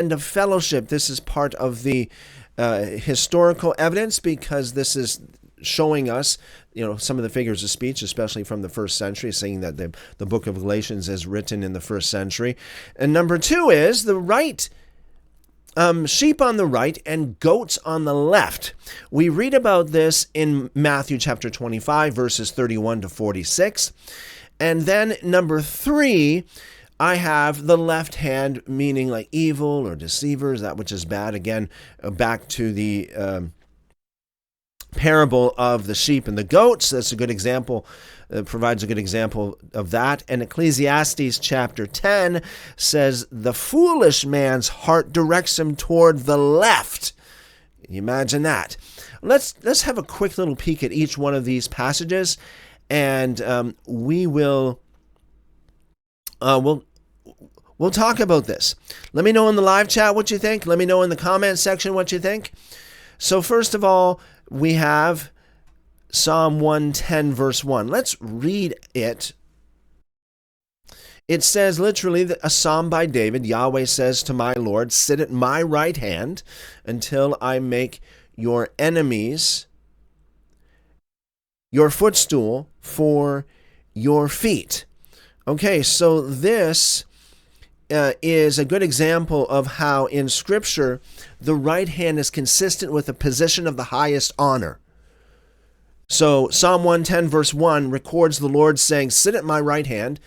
of fellowship. This is part of the historical evidence, because this is showing us, some of the figures of speech, especially from the first century, saying that the book of Galatians is written in the first century. And number two is the right, sheep on the right and goats on the left. We read about this in Matthew chapter 25, verses 31 to 46. And then number three, I have the left hand, meaning like evil or deceivers, that which is bad. Again, back to the parable of the sheep and the goats. That's a good example, provides a good example of that. And Ecclesiastes chapter 10 says, the foolish man's heart directs him toward the left. Can you imagine that? Let's have a quick little peek at each one of these passages, and we will we'll talk about this. Let me know in the live chat what you think. Let me know in the comment section what you think. So first of all, we have Psalm 110, verse 1. Let's read it. It says literally a psalm by David. Yahweh says to my Lord, sit at my right hand until I make your enemies your footstool for your feet. Okay, so this is a good example of how in Scripture the right hand is consistent with a position of the highest honor. So Psalm 110 verse 1 records the Lord saying, sit at my right hand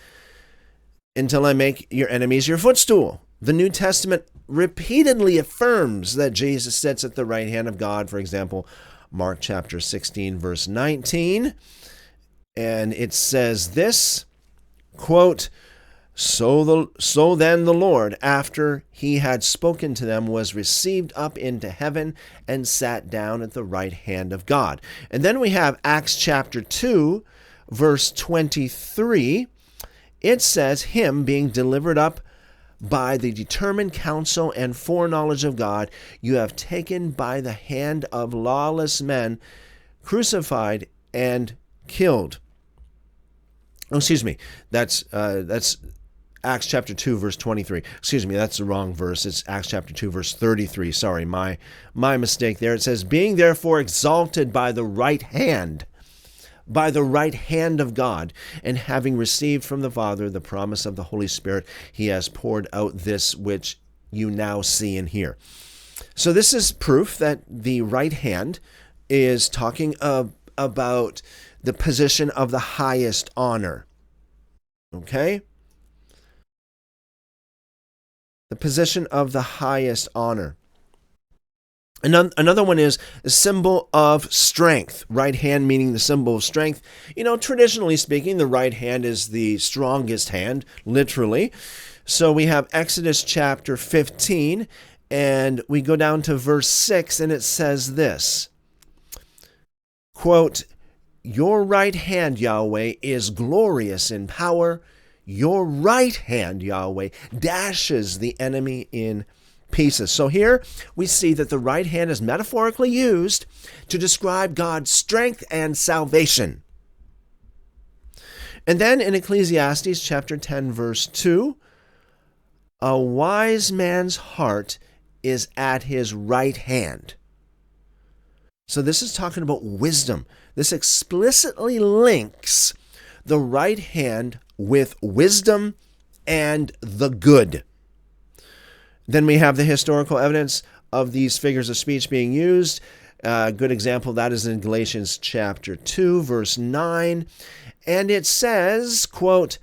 until I make your enemies your footstool. The New Testament repeatedly affirms that Jesus sits at the right hand of God. For example, Mark chapter 16 verse 19. And it says this, quote, So then the Lord, after he had spoken to them, was received up into heaven and sat down at the right hand of God. And then we have Acts chapter 2, verse 23. It says, him being delivered up by the determined counsel and foreknowledge of God, you have taken by the hand of lawless men, crucified and killed. Oh, excuse me. That's Acts chapter 2, verse 23. Excuse me, that's the wrong verse. It's Acts chapter 2, verse 33. Sorry, my mistake there. It says, being therefore exalted by the right hand of God, and having received from the Father the promise of the Holy Spirit, he has poured out this which you now see and hear. So this is proof that the right hand is talking about the position of the highest honor. Okay? The position of the highest honor. Another one is a symbol of strength. Right hand meaning the symbol of strength. Traditionally speaking, the right hand is the strongest hand, literally. So we have Exodus chapter 15, and we go down to verse 6, and it says this, quote, your right hand, Yahweh, is glorious in power. Your right hand, Yahweh, dashes the enemy in pieces. So here we see that the right hand is metaphorically used to describe God's strength and salvation. And then in Ecclesiastes chapter 10, verse 2, a wise man's heart is at his right hand. So this is talking about wisdom. This explicitly links the right hand with wisdom and the good. Then we have the historical evidence of these figures of speech being used. A good example of that is in Galatians chapter 2, verse 9. And it says, quote,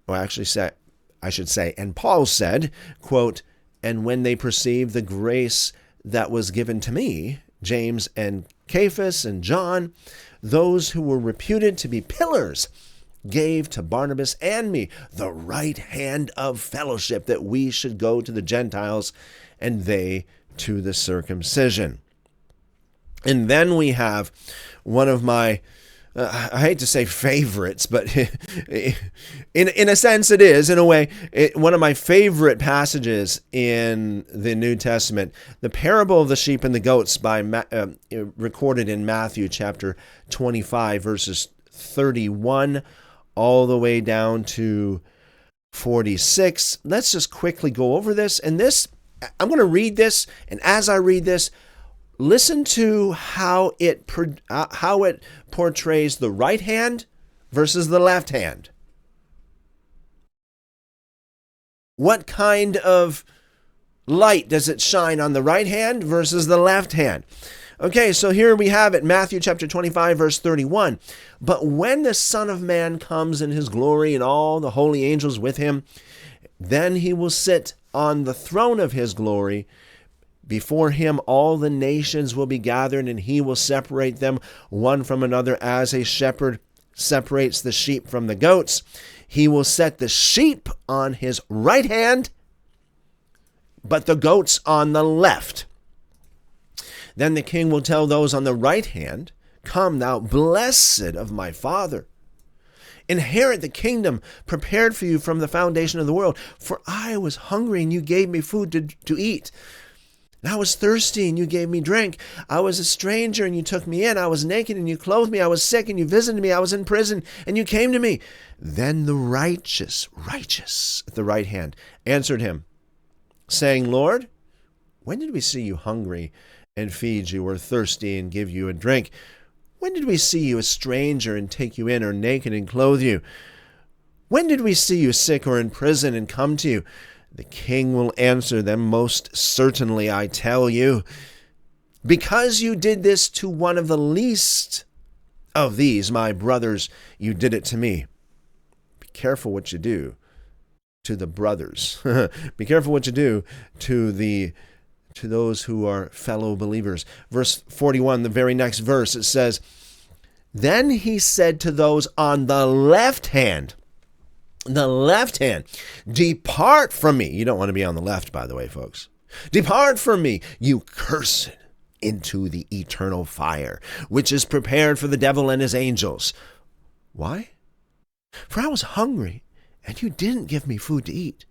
and Paul said, quote, and when they perceived the grace that was given to me, James and Cephas and John, those who were reputed to be pillars, gave to Barnabas and me the right hand of fellowship, that we should go to the Gentiles and they to the circumcision. And then we have one of my, I hate to say favorites, but in a sense it is, in a way, one of my favorite passages in the New Testament, the parable of the sheep and the goats recorded in Matthew chapter 25, verses 31 all the way down to 46. Let's just quickly go over this. And this I'm going to read this, and as I read this, listen to how it portrays the right hand versus the left hand. What kind of light does it shine on the right hand versus the left hand? Okay, so here we have it, Matthew chapter 25, verse 31. But when the Son of Man comes in his glory and all the holy angels with him, then he will sit on the throne of his glory. Before him all the nations will be gathered, and he will separate them one from another as a shepherd separates the sheep from the goats. He will set the sheep on his right hand, but the goats on the left. Then the king will tell those on the right hand, "Come, thou blessed of my Father. Inherit the kingdom prepared for you from the foundation of the world. For I was hungry, and you gave me food to eat. And I was thirsty, and you gave me drink. I was a stranger, and you took me in. I was naked, and you clothed me. I was sick, and you visited me. I was in prison, and you came to me." Then the righteous at the right hand, answered him, saying, "Lord, when did we see you hungry and feed you, or thirsty and give you a drink? When did we see you a stranger and take you in, or naked and clothe you? When did we see you sick or in prison and come to you?" The king will answer them, "Most certainly I tell you, because you did this to one of the least of these, my brothers, you did it to me." Be careful what you do to the brothers. Be careful what you do to those who are fellow believers. Verse 41, the very next verse, it says, "Then he said to those on the left hand, depart from me." You don't want to be on the left, by the way, folks. "Depart from me, you cursed, into the eternal fire, which is prepared for the devil and his angels." Why? "For I was hungry, and you didn't give me food to eat.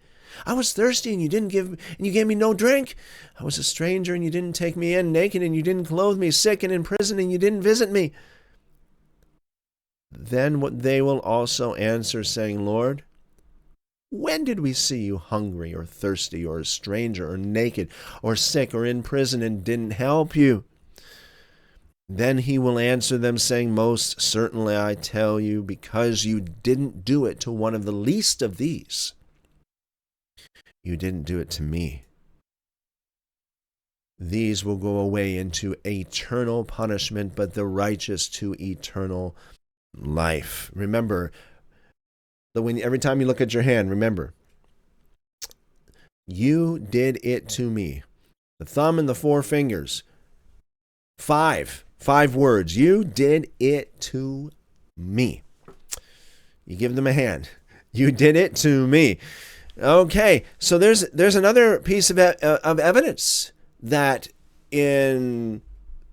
I was thirsty, and you gave me no drink. I was a stranger, and you didn't take me in, naked, and you didn't clothe me, sick and in prison, and you didn't visit me." Then what they will also answer, saying, "Lord, when did we see you hungry or thirsty or a stranger or naked or sick or in prison and didn't help you?" Then he will answer them, saying, "Most certainly I tell you, because you didn't do it to one of the least of these, you didn't do it to me." These will go away into eternal punishment, but the righteous to eternal life. Remember, every time you look at your hand, remember, you did it to me. The thumb and the four fingers. Five words. You did it to me. You give them a hand. You did it to me. Okay, so there's another piece of evidence that in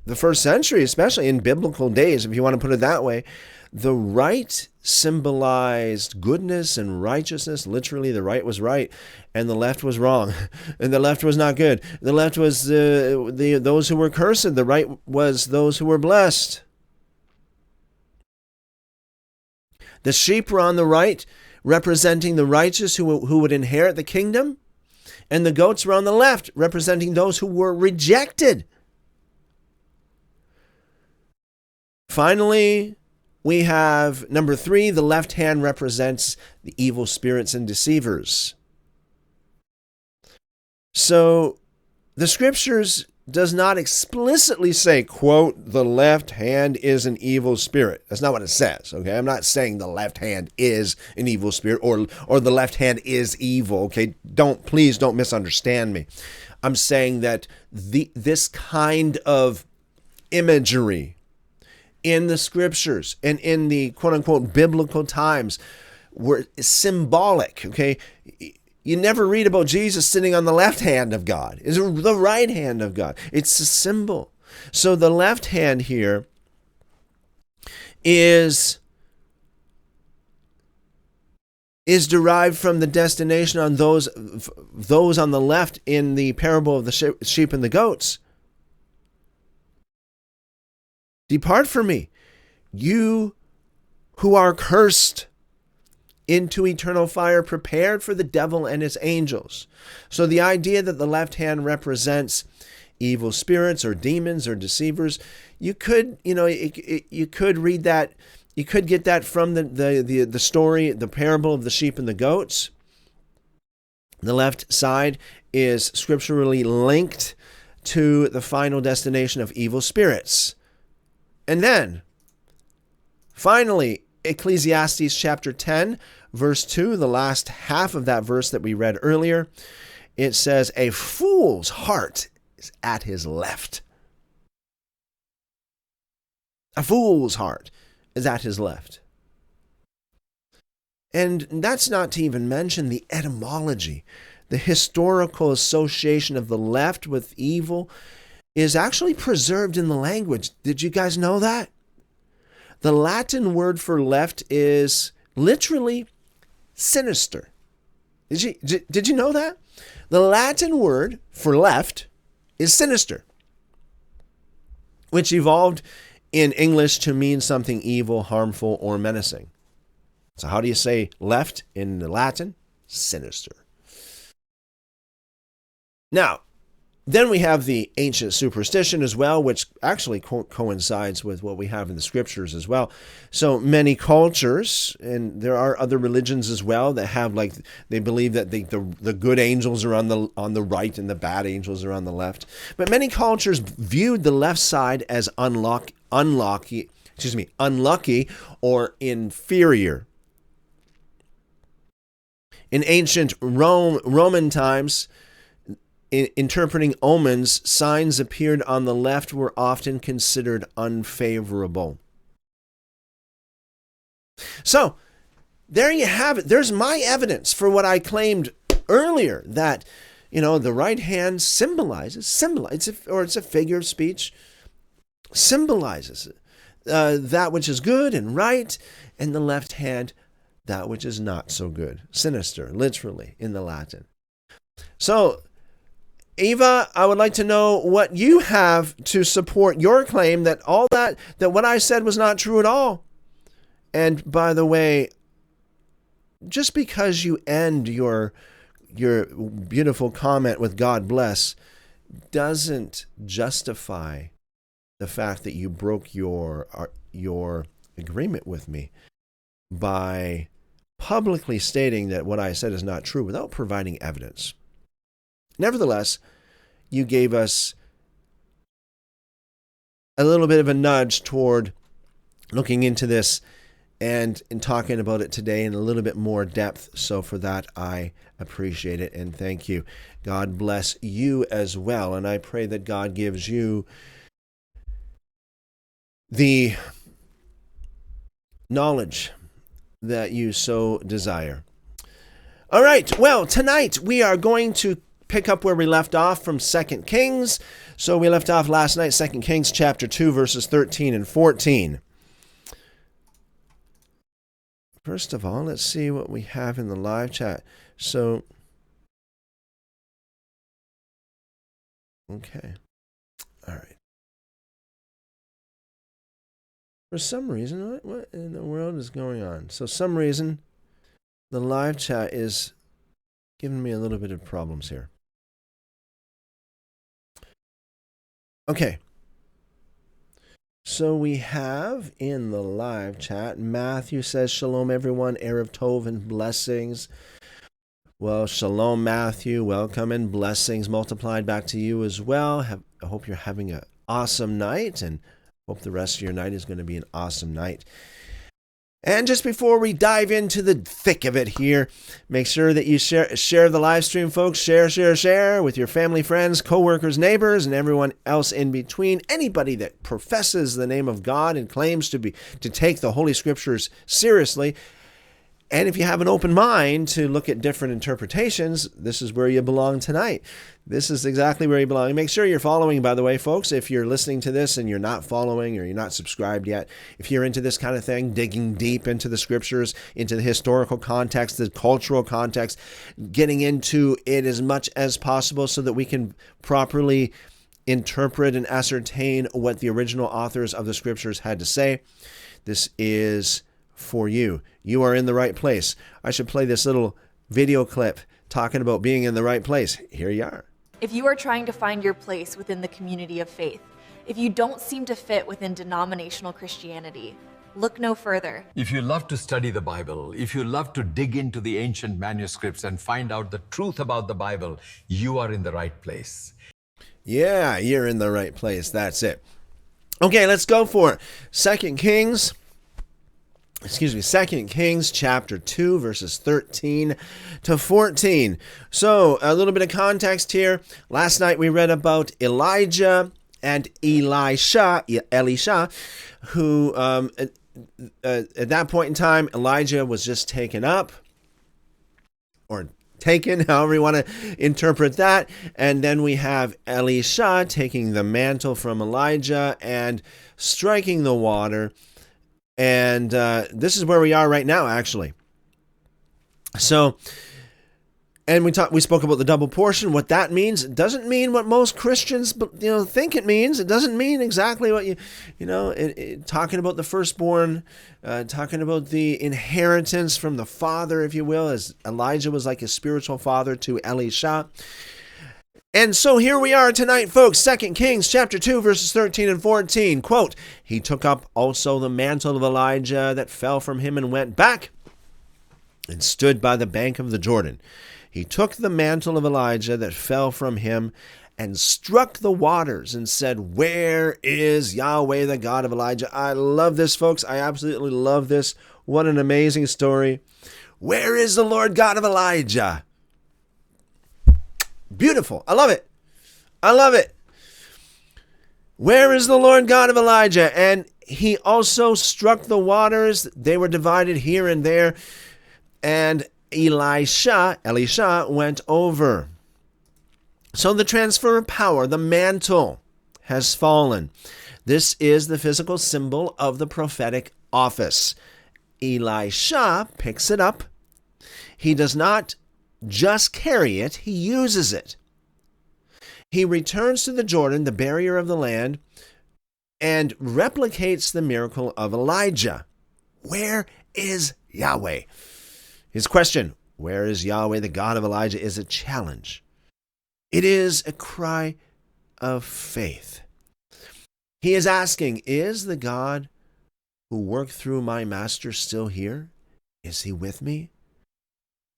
the first century, especially in biblical days, if you want to put it that way, the right symbolized goodness and righteousness. Literally, the right was right, and the left was wrong, and the left was not good. The left was those who were cursed. The right was those who were blessed. The sheep were on the right, representing the righteous who would inherit the kingdom, and the goats were on the left, representing those who were rejected. Finally, we have number 3, the left hand represents the evil spirits and deceivers. So the scriptures does not explicitly say, quote, "the left hand is an evil spirit." That's not what it says, okay? I'm not saying the left hand is an evil spirit or the left hand is evil, okay? Please don't misunderstand me. I'm saying that this kind of imagery in the scriptures and in the quote-unquote biblical times were symbolic, okay? You never read about Jesus sitting on the left hand of God. It's the right hand of God. It's a symbol. So the left hand here is derived from the destination on those on the left in the parable of the sheep and the goats. "Depart from me, you who are cursed into eternal fire prepared for the devil and his angels. So the idea that the left hand represents evil spirits or demons or deceivers, you could read that, you could get that from the story, the parable of the sheep and the goats. The left side is scripturally linked to the final destination of evil spirits. And then, finally, Ecclesiastes chapter 10, verse 2, the last half of that verse that we read earlier, it says, a fool's heart is at his left. A fool's heart is at his left. And that's not to even mention the etymology. The historical association of the left with evil is actually preserved in the language. Did you guys know that? The Latin word for left is literally sinister. Did you know that? The Latin word for left is sinister, which evolved in English to mean something evil, harmful, or menacing. So how do you say left in Latin? Sinister. Now, then we have the ancient superstition as well, which actually coincides with what we have in the scriptures as well. So many cultures, and there are other religions as well that have, like, they believe that the good angels are on the right and the bad angels are on the left. But many cultures viewed the left side as unlucky or inferior. In ancient Roman times, interpreting omens, signs appeared on the left were often considered unfavorable. So, there you have it. There's my evidence for what I claimed earlier, that, the right hand symbolizes, it's a figure of speech, symbolizes that which is good and right, and the left hand, that which is not so good, sinister, literally, in the Latin. So, Eva, I would like to know what you have to support your claim that that what I said was not true at all. And by the way, just because you end your beautiful comment with God bless doesn't justify the fact that you broke your agreement with me by publicly stating that what I said is not true without providing evidence. Nevertheless, you gave us a little bit of a nudge toward looking into this and in talking about it today in a little bit more depth. So for that, I appreciate it and thank you. God bless you as well. And I pray that God gives you the knowledge that you so desire. All right. Well, tonight we are going to pick up where we left off from 2 Kings. So we left off last night, 2 Kings chapter 2, verses 13 and 14. First of all, let's see what we have in the live chat. So, okay. All right. For some reason, what in the world is going on? So some reason, the live chat is giving me a little bit of problems here. Okay. So we have in the live chat, Matthew says, Shalom everyone, Erev Tov and blessings. Well, Shalom Matthew, welcome and blessings multiplied back to you as well. I hope you're having an awesome night and hope the rest of your night is going to be an awesome night. And just before we dive into the thick of it here, make sure that you share the live stream, folks. Share with your family, friends, co-workers, neighbors, and everyone else in between. Anybody that professes the name of God and claims to take the Holy Scriptures seriously. And if you have an open mind to look at different interpretations, this is where you belong tonight. This is exactly where you belong. Make sure you're following, by the way, folks. If you're listening to this and you're not following or you're not subscribed yet, if you're into this kind of thing, digging deep into the scriptures, into the historical context, the cultural context, getting into it as much as possible so that we can properly interpret and ascertain what the original authors of the scriptures had to say. This is for you. You are in the right place. I should play this little video clip talking about being in the right place. Here you are. If you are trying to find your place within the community of faith, if you don't seem to fit within denominational Christianity, look no further. If you love to study the Bible, if you love to dig into the ancient manuscripts and find out the truth about the Bible, you are in the right place. Yeah, you're in the right place. That's it. Okay, let's go for it. 2 Kings chapter 2, verses 13 to 14. So, a little bit of context here. Last night we read about Elijah and Elisha, who at that point in time, Elijah was just taken up, or taken, however you want to interpret that. And then we have Elisha taking the mantle from Elijah and striking the water. And this is where we are right now, actually. So, and we spoke about the double portion. What that means, it doesn't mean what most Christians, think it means. It doesn't mean exactly what talking about the firstborn, talking about the inheritance from the father, if you will, as Elijah was like a spiritual father to Elisha. And so here we are tonight, folks. 2 Kings chapter 2, verses 13 and 14. Quote, "He took up also the mantle of Elijah that fell from him and went back and stood by the bank of the Jordan. He took the mantle of Elijah that fell from him and struck the waters and said, 'Where is Yahweh, the God of Elijah?'" I love this, folks. I absolutely love this. What an amazing story. Where is the Lord God of Elijah? Beautiful. I love it. I love it. Where is the Lord God of Elijah? And he also struck the waters. They were divided here and there. And Elisha went over. So the transfer of power, the mantle, has fallen. This is the physical symbol of the prophetic office. Elisha picks it up. He does not just carry it, he uses it. He returns to the Jordan, the barrier of the land, and replicates the miracle of Elijah. Where is Yahweh? His question, where is Yahweh, the God of Elijah, is a challenge. It is a cry of faith. He is asking, is the God who worked through my master still here? Is he with me?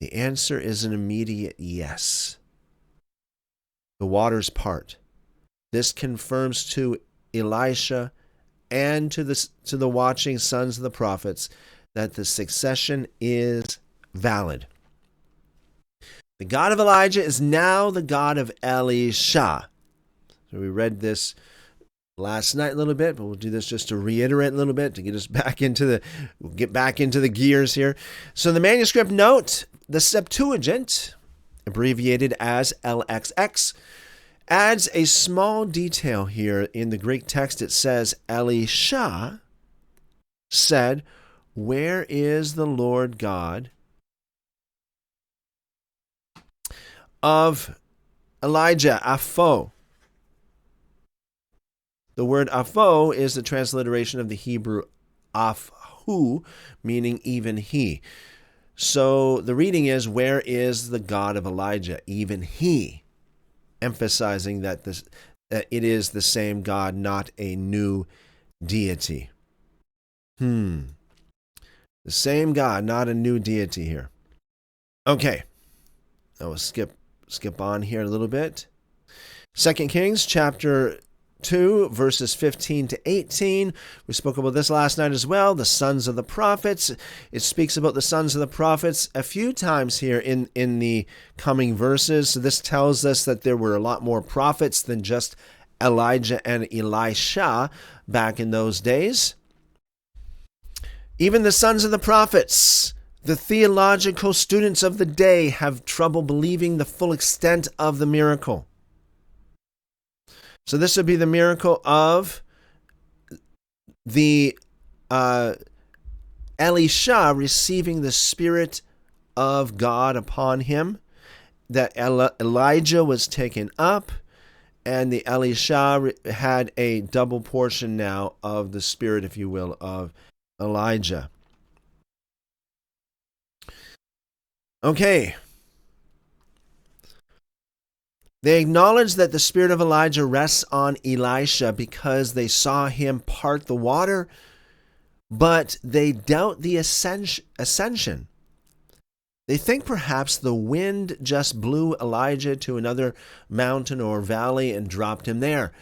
The answer is an immediate yes. The waters part. This confirms to Elisha and to the watching sons of the prophets that the succession is valid. The God of Elijah is now the God of Elisha. So we read this last night a little bit, but we'll do this just to reiterate a little bit to get us back into the gears here. So the manuscript note, the Septuagint, abbreviated as LXX, adds a small detail here in the Greek text. It says, Elisha said, "Where is the Lord God of Elijah?" Apho. The word apho is the transliteration of the Hebrew afhu, meaning even he. So the reading is, where is the God of Elijah? Even he. Emphasizing that it is the same God, not a new deity. The same God, not a new deity here. Okay. I will skip on here a little bit. 2 Kings chapter 2, verses 15 to 18. We spoke about this last night as well. The sons of the prophets. It speaks about the sons of the prophets a few times here in the coming verses. So this tells us that there were a lot more prophets than just Elijah and Elisha back in those days. Even the sons of the prophets, the theological students of the day, have trouble believing the full extent of the miracle. So this would be the miracle of the Elisha receiving the Spirit of God upon him, that Elijah was taken up, and the Elisha had a double portion now of the Spirit, if you will, of Elijah. Okay. They acknowledge that the spirit of Elijah rests on Elisha because they saw him part the water, but they doubt the ascension. They think perhaps the wind just blew Elijah to another mountain or valley and dropped him there.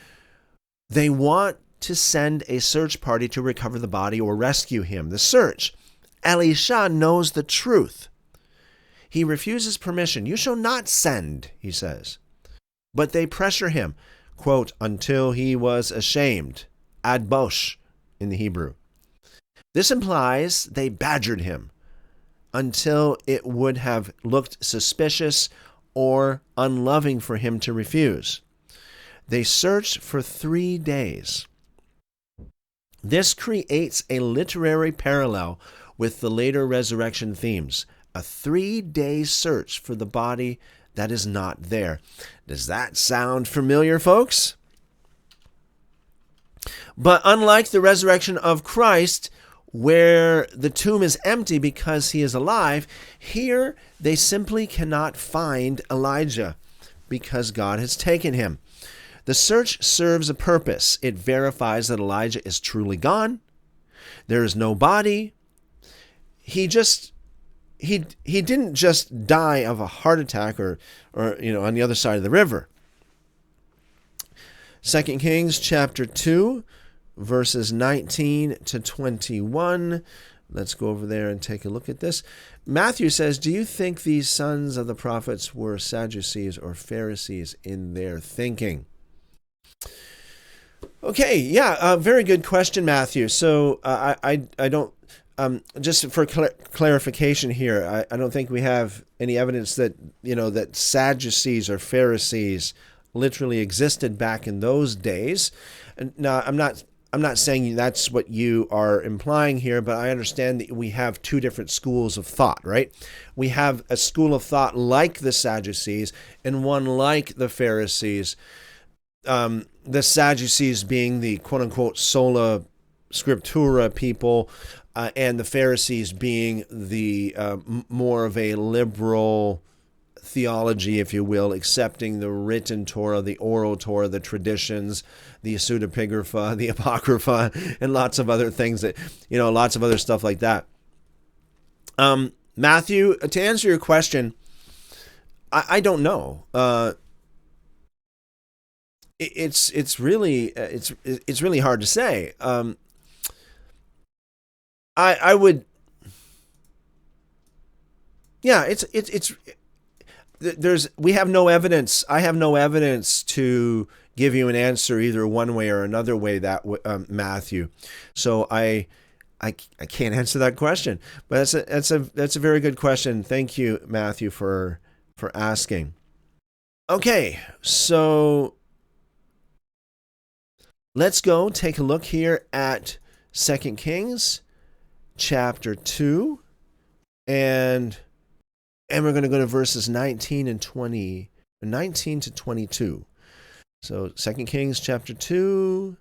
They want to send a search party to recover the body or rescue him. The search. Elisha knows the truth. He refuses permission. You shall not send, he says. But they pressure him, quote, until he was ashamed, ad bosh in the Hebrew. This implies they badgered him until it would have looked suspicious or unloving for him to refuse. They searched for 3 days. This creates a literary parallel with the later resurrection themes, a 3-day search for the body that is not there. Does that sound familiar, folks? But unlike the resurrection of Christ, where the tomb is empty because he is alive, here they simply cannot find Elijah because God has taken him. The search serves a purpose. It verifies that Elijah is truly gone. There is no body. He didn't just die of a heart attack or on the other side of the river. 2 Kings chapter 2, verses 19 to 21. Let's go over there and take a look at this. Matthew says, do you think these sons of the prophets were Sadducees or Pharisees in their thinking? Okay, yeah, very good question, Matthew. So I don't, just for clarification here, I don't think we have any evidence that, that Sadducees or Pharisees literally existed back in those days. Now, I'm not saying that's what you are implying here, but I understand that we have two different schools of thought, right? We have a school of thought like the Sadducees and one like the Pharisees. The Sadducees being the quote-unquote sola scriptura people, and the Pharisees being the more of a liberal theology, if you will, accepting the written Torah, the oral Torah, the traditions, the pseudepigrapha, the apocrypha, and lots of other things that, lots of other stuff like that. Matthew, to answer your question, I don't know. It's really hard to say. I would, yeah, we have no evidence. I have no evidence to give you an answer either one way or another way that Matthew. So I can't answer that question. But that's a very good question. Thank you, Matthew, for asking. Okay, so let's go take a look here at 2 Kings chapter 2, and we're going to go to verses 19 to 22. So 2 Kings chapter 2,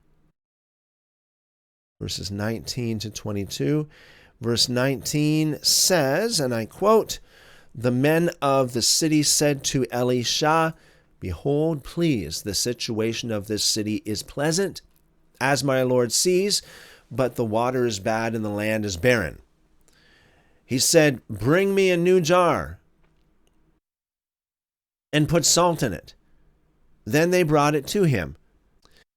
verses 19 to 22. Verse 19 says, and I quote, "The men of the city said to Elisha, 'Behold, please, the situation of this city is pleasant, as my Lord sees, but the water is bad and the land is barren.' He said, 'Bring me a new jar and put salt in it.' Then they brought it to him.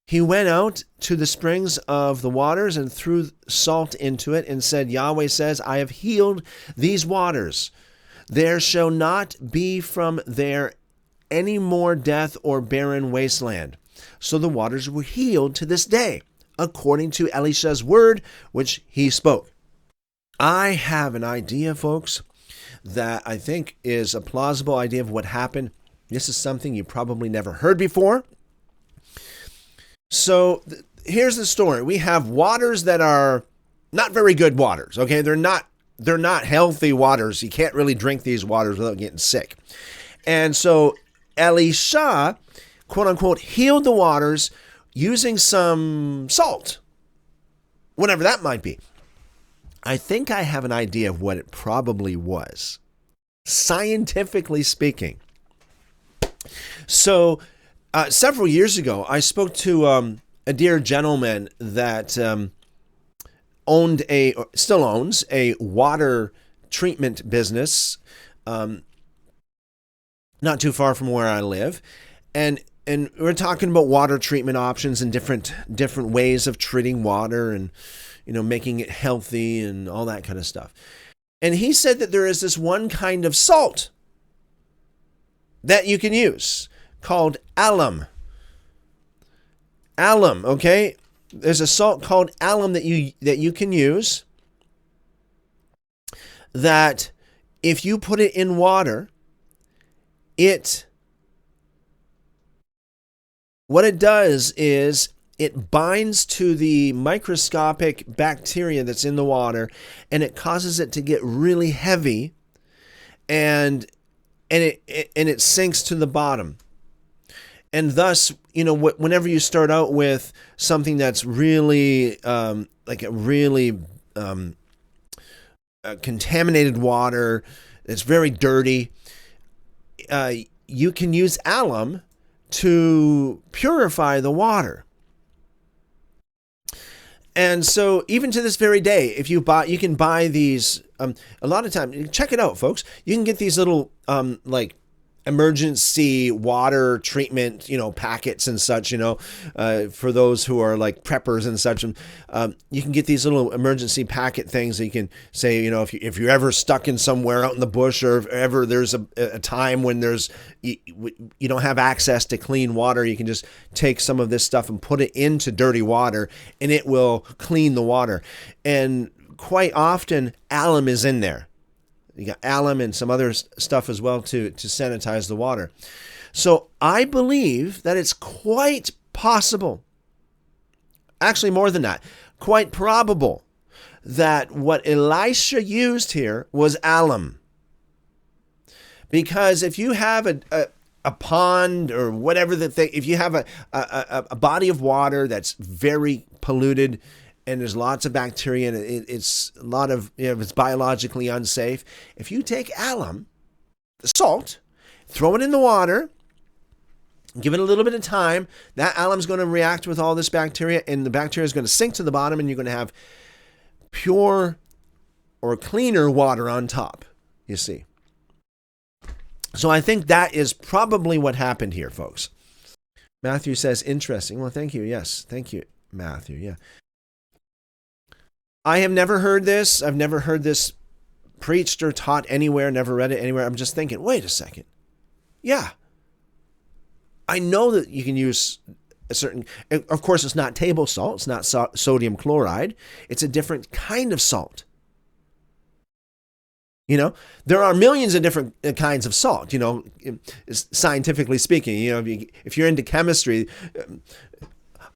He went out to the springs of the waters and threw salt into it and said, 'Yahweh says, I have healed these waters. There shall not be from there any more death or barren wasteland.' So the waters were healed to this day, according to Elisha's word, which he spoke." I have an idea, folks, that I think is a plausible idea of what happened. This is something you probably never heard before. So here's the story. We have waters that are not very good waters, okay? They're not healthy waters. You can't really drink these waters without getting sick. And so Elisha, quote unquote, healed the waters using some salt, whatever that might be. I think I have an idea of what it probably was. scientifically speaking. So several years ago, I spoke to a dear gentleman that still owns a water treatment business not too far from where I live. And we're talking about water treatment options and different ways of treating water and, making it healthy and all that kind of stuff. And he said that there is this one kind of salt that you can use called alum. Alum, okay? There's a salt called alum that you can use that if you put it in water, what it does is it binds to the microscopic bacteria that's in the water, and it causes it to get really heavy, and it sinks to the bottom. And thus, whenever you start out with something that's really like a really contaminated water, it's very dirty, you can use alum to purify the water. And so even to this very day, you can buy these, a lot of time, check it out, folks. You can get these little like emergency water treatment, packets and such, for those who are like preppers and such. You can get these little emergency packet things that you can say, if you're ever stuck in somewhere out in the bush, or if ever there's a time when you don't have access to clean water, you can just take some of this stuff and put it into dirty water, and it will clean the water. And quite often alum is in there. You got alum and some other stuff as well to sanitize the water. So I believe that it's quite possible, actually more than that, quite probable, that what Elisha used here was alum. Because if you have a pond or whatever if you have a body of water that's very polluted, and there's lots of bacteria, and it's a lot of, it's biologically unsafe. If you take alum, the salt, throw it in the water, give it a little bit of time, that alum's going to react with all this bacteria, and the bacteria is going to sink to the bottom, and you're going to have pure or cleaner water on top, you see. So I think that is probably what happened here, folks. Matthew says, interesting. Well, thank you. Yes, thank you, Matthew. Yeah. I have never heard this. I've never heard this preached or taught anywhere, never read it anywhere. I'm just thinking, wait a second. Yeah. I know that you can use a certain, of course, it's not table salt. It's not sodium chloride. It's a different kind of salt. There are millions of different kinds of salt, scientifically speaking. If you're into chemistry,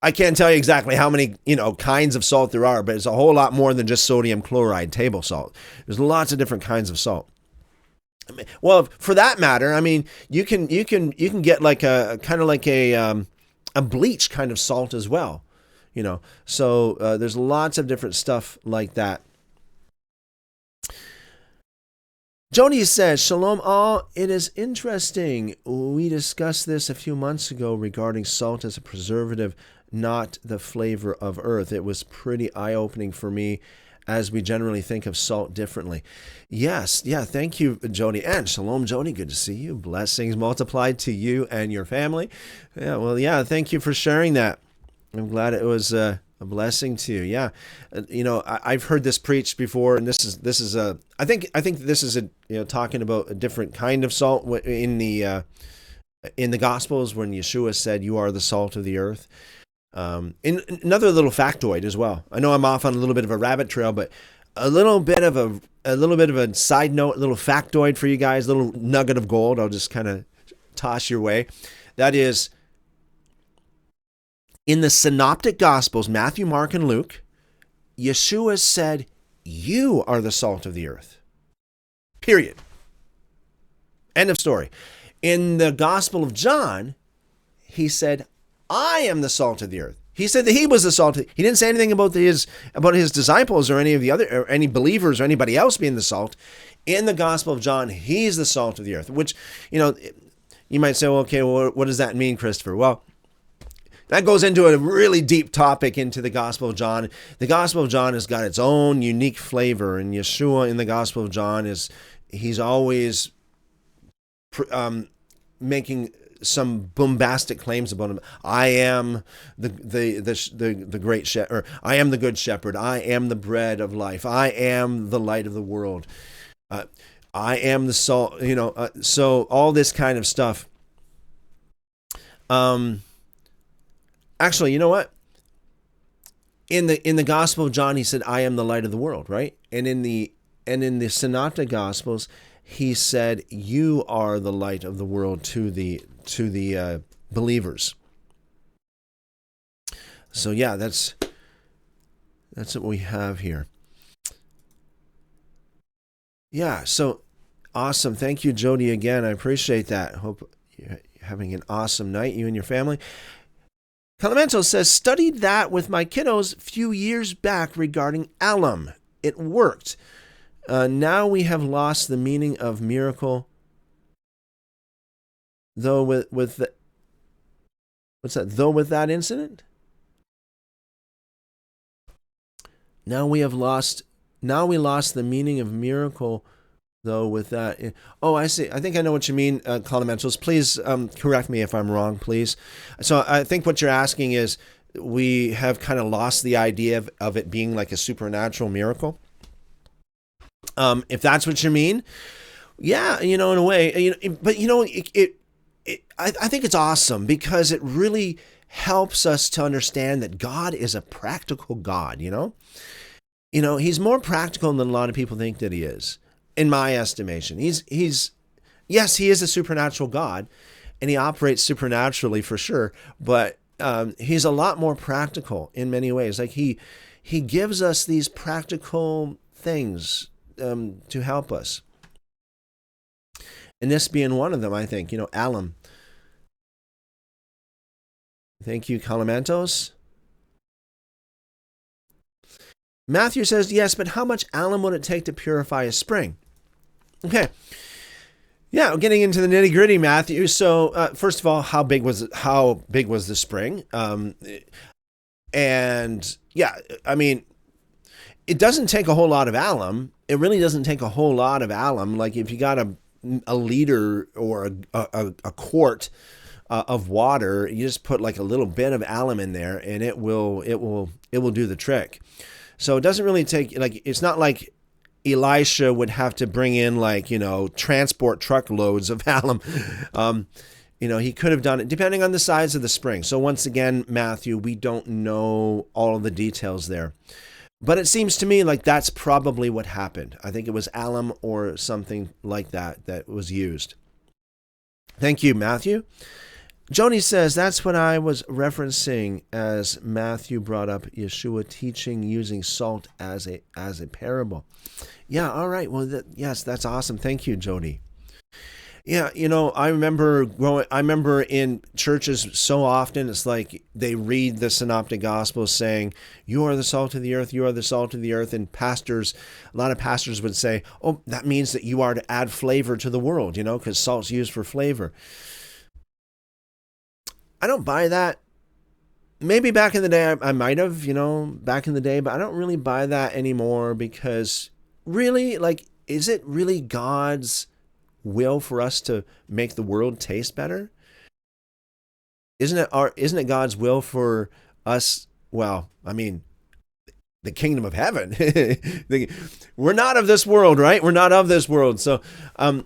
I can't tell you exactly how many, kinds of salt there are, but it's a whole lot more than just sodium chloride table salt. There's lots of different kinds of salt. Well, for that matter, you can get like a kind of like a bleach kind of salt as well, So there's lots of different stuff like that. Jody says, Shalom all. It is interesting. We discussed this a few months ago regarding salt as a preservative, not the flavor of earth. It was pretty eye-opening for me, as we generally think of salt differently. Yes, yeah, thank you, Jody. And Shalom, Jody, good to see you. Blessings multiplied to you and your family. Yeah, well, yeah, thank you for sharing that. I'm glad it was a blessing to you. Yeah, I've heard this preached before, and this is a. I think this is a talking about a different kind of salt in the Gospels when Yeshua said, "You are the salt of the earth." In another little factoid as well. I know I'm off on a little bit of a rabbit trail, but a little bit of a side note, a little factoid for you guys, a little nugget of gold. I'll just kind of toss your way. That is, in the synoptic Gospels, Matthew, Mark, and Luke, Yeshua said, "You are the salt of the earth." Period. End of story. In the Gospel of John, he said, "I am the salt of the earth." He said that he was the salt. He didn't say anything about his disciples or any of the other, or any believers or anybody else being the salt. In the Gospel of John, he's the salt of the earth, which, you might say, well, okay, well, what does that mean, Christopher? Well, that goes into a really deep topic into the Gospel of John. The Gospel of John has got its own unique flavor, and Yeshua in the Gospel of John he's always making some bombastic claims about him. I am the great shepherd, or I am the good shepherd. I am the bread of life. I am the light of the world. I am the salt. So all this kind of stuff. Actually, you know what? In the Gospel of John, he said, "I am the light of the world," right? And in the Synoptic Gospels, he said, "You are the light of the world to the believers." So yeah, that's what we have here. Yeah, so awesome. Thank you, Jody, again. I appreciate that. Hope you're having an awesome night, you and your family. Clemento says, studied that with my kiddos a few years back regarding alum. It worked. Now we have lost the meaning of miracle, though with the, what's that? Though with that incident? Now we lost the meaning of miracle, though with that. Oh, I see. I think I know what you mean, Clementos. Please correct me if I'm wrong, please. So I think what you're asking is, we have kind of lost the idea of it being like a supernatural miracle. If that's what you mean, yeah, in a way, but I think it's awesome because it really helps us to understand that God is a practical God. He's more practical than a lot of people think that he is, in my estimation. Yes, he is a supernatural God, and he operates supernaturally for sure, but he's a lot more practical in many ways. Like he gives us these practical things to help us. And this being one of them, I think, alum. Thank you, Calimentos. Matthew says, yes, but how much alum would it take to purify a spring? Okay. Yeah, getting into the nitty gritty, Matthew. So first of all, how big was the spring? And yeah, I mean, it doesn't take a whole lot of alum. It really doesn't take a whole lot of alum. Like if you got a liter or a quart of water, you just put like a little bit of alum in there, and it will do the trick. So it doesn't really take, like, it's not like Elisha would have to bring in transport truckloads of alum. He could have done it depending on the size of the spring. So once again, Matthew, we don't know all of the details there. But it seems to me like that's probably what happened. I think it was alum or something like that was used. Thank you, Matthew. Joni says, that's what I was referencing as Matthew brought up Yeshua teaching using salt as a parable. Yeah, all right. Well, yes, that's awesome. Thank you, Jody. Yeah, I remember in churches so often, it's like they read the Synoptic Gospels saying, you are the salt of the earth, you are the salt of the earth. And a lot of pastors would say, oh, that means that you are to add flavor to the world, because salt's used for flavor. I don't buy that. Maybe back in the day I might have, back in the day, but I don't really buy that anymore because really, is it really God's will for us to make the world taste better? Isn't it God's will for us? Well, I mean, the kingdom of heaven. We're not of this world, right? We're not of this world. So, and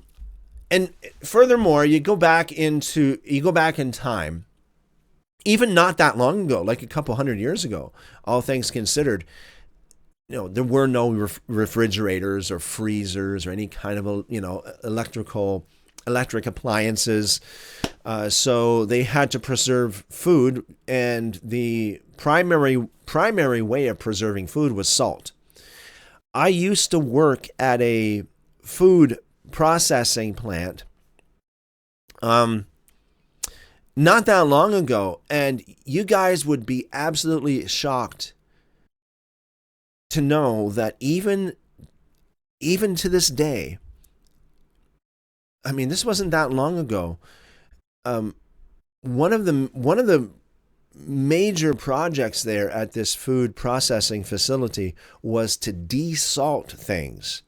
furthermore, you go back in time. Even not that long ago, like a couple hundred years ago, all things considered, there were no refrigerators or freezers or any kind of, electric appliances. So they had to preserve food, and the primary way of preserving food was salt. I used to work at a food processing plant. not that long ago, and you guys would be absolutely shocked to know that even to this day, I mean, this wasn't that long ago. One of the major projects there at this food processing facility was to desalt things.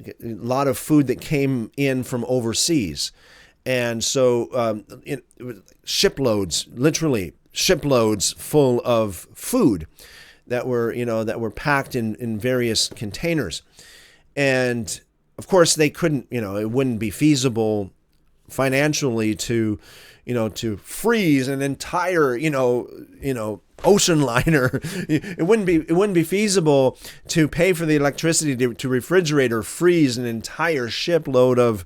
A lot of food that came in from overseas. And so shiploads, literally shiploads full of food that were packed in various containers. And of course they couldn't, it wouldn't be feasible financially to freeze an entire, ocean liner. It wouldn't be feasible to pay for the electricity to refrigerate or freeze an entire shipload of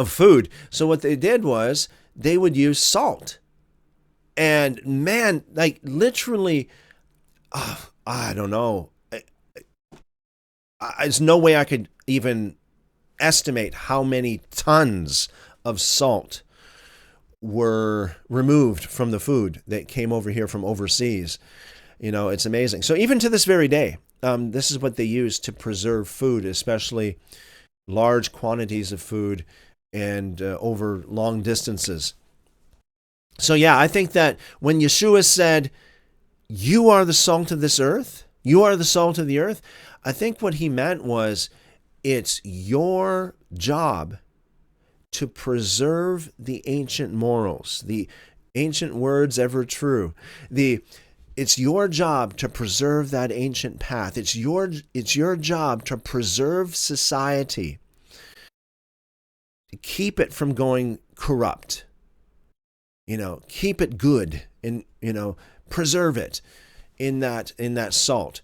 food. So what they did was they would use salt. And man, like literally, I don't know. There's no way I could even estimate how many tons of salt were removed from the food that came over here from overseas. It's amazing. So even to this very day, this is what they use to preserve food, especially large quantities of food and over long distances. So yeah, I think that when Yeshua said, "You are the salt of this earth, you are the salt of the earth," I think what he meant was, it's your job to preserve the ancient morals, the ancient words ever true. It's your job to preserve that ancient path. It's your job to preserve society, to keep it from going corrupt. Keep it good and preserve it in that salt.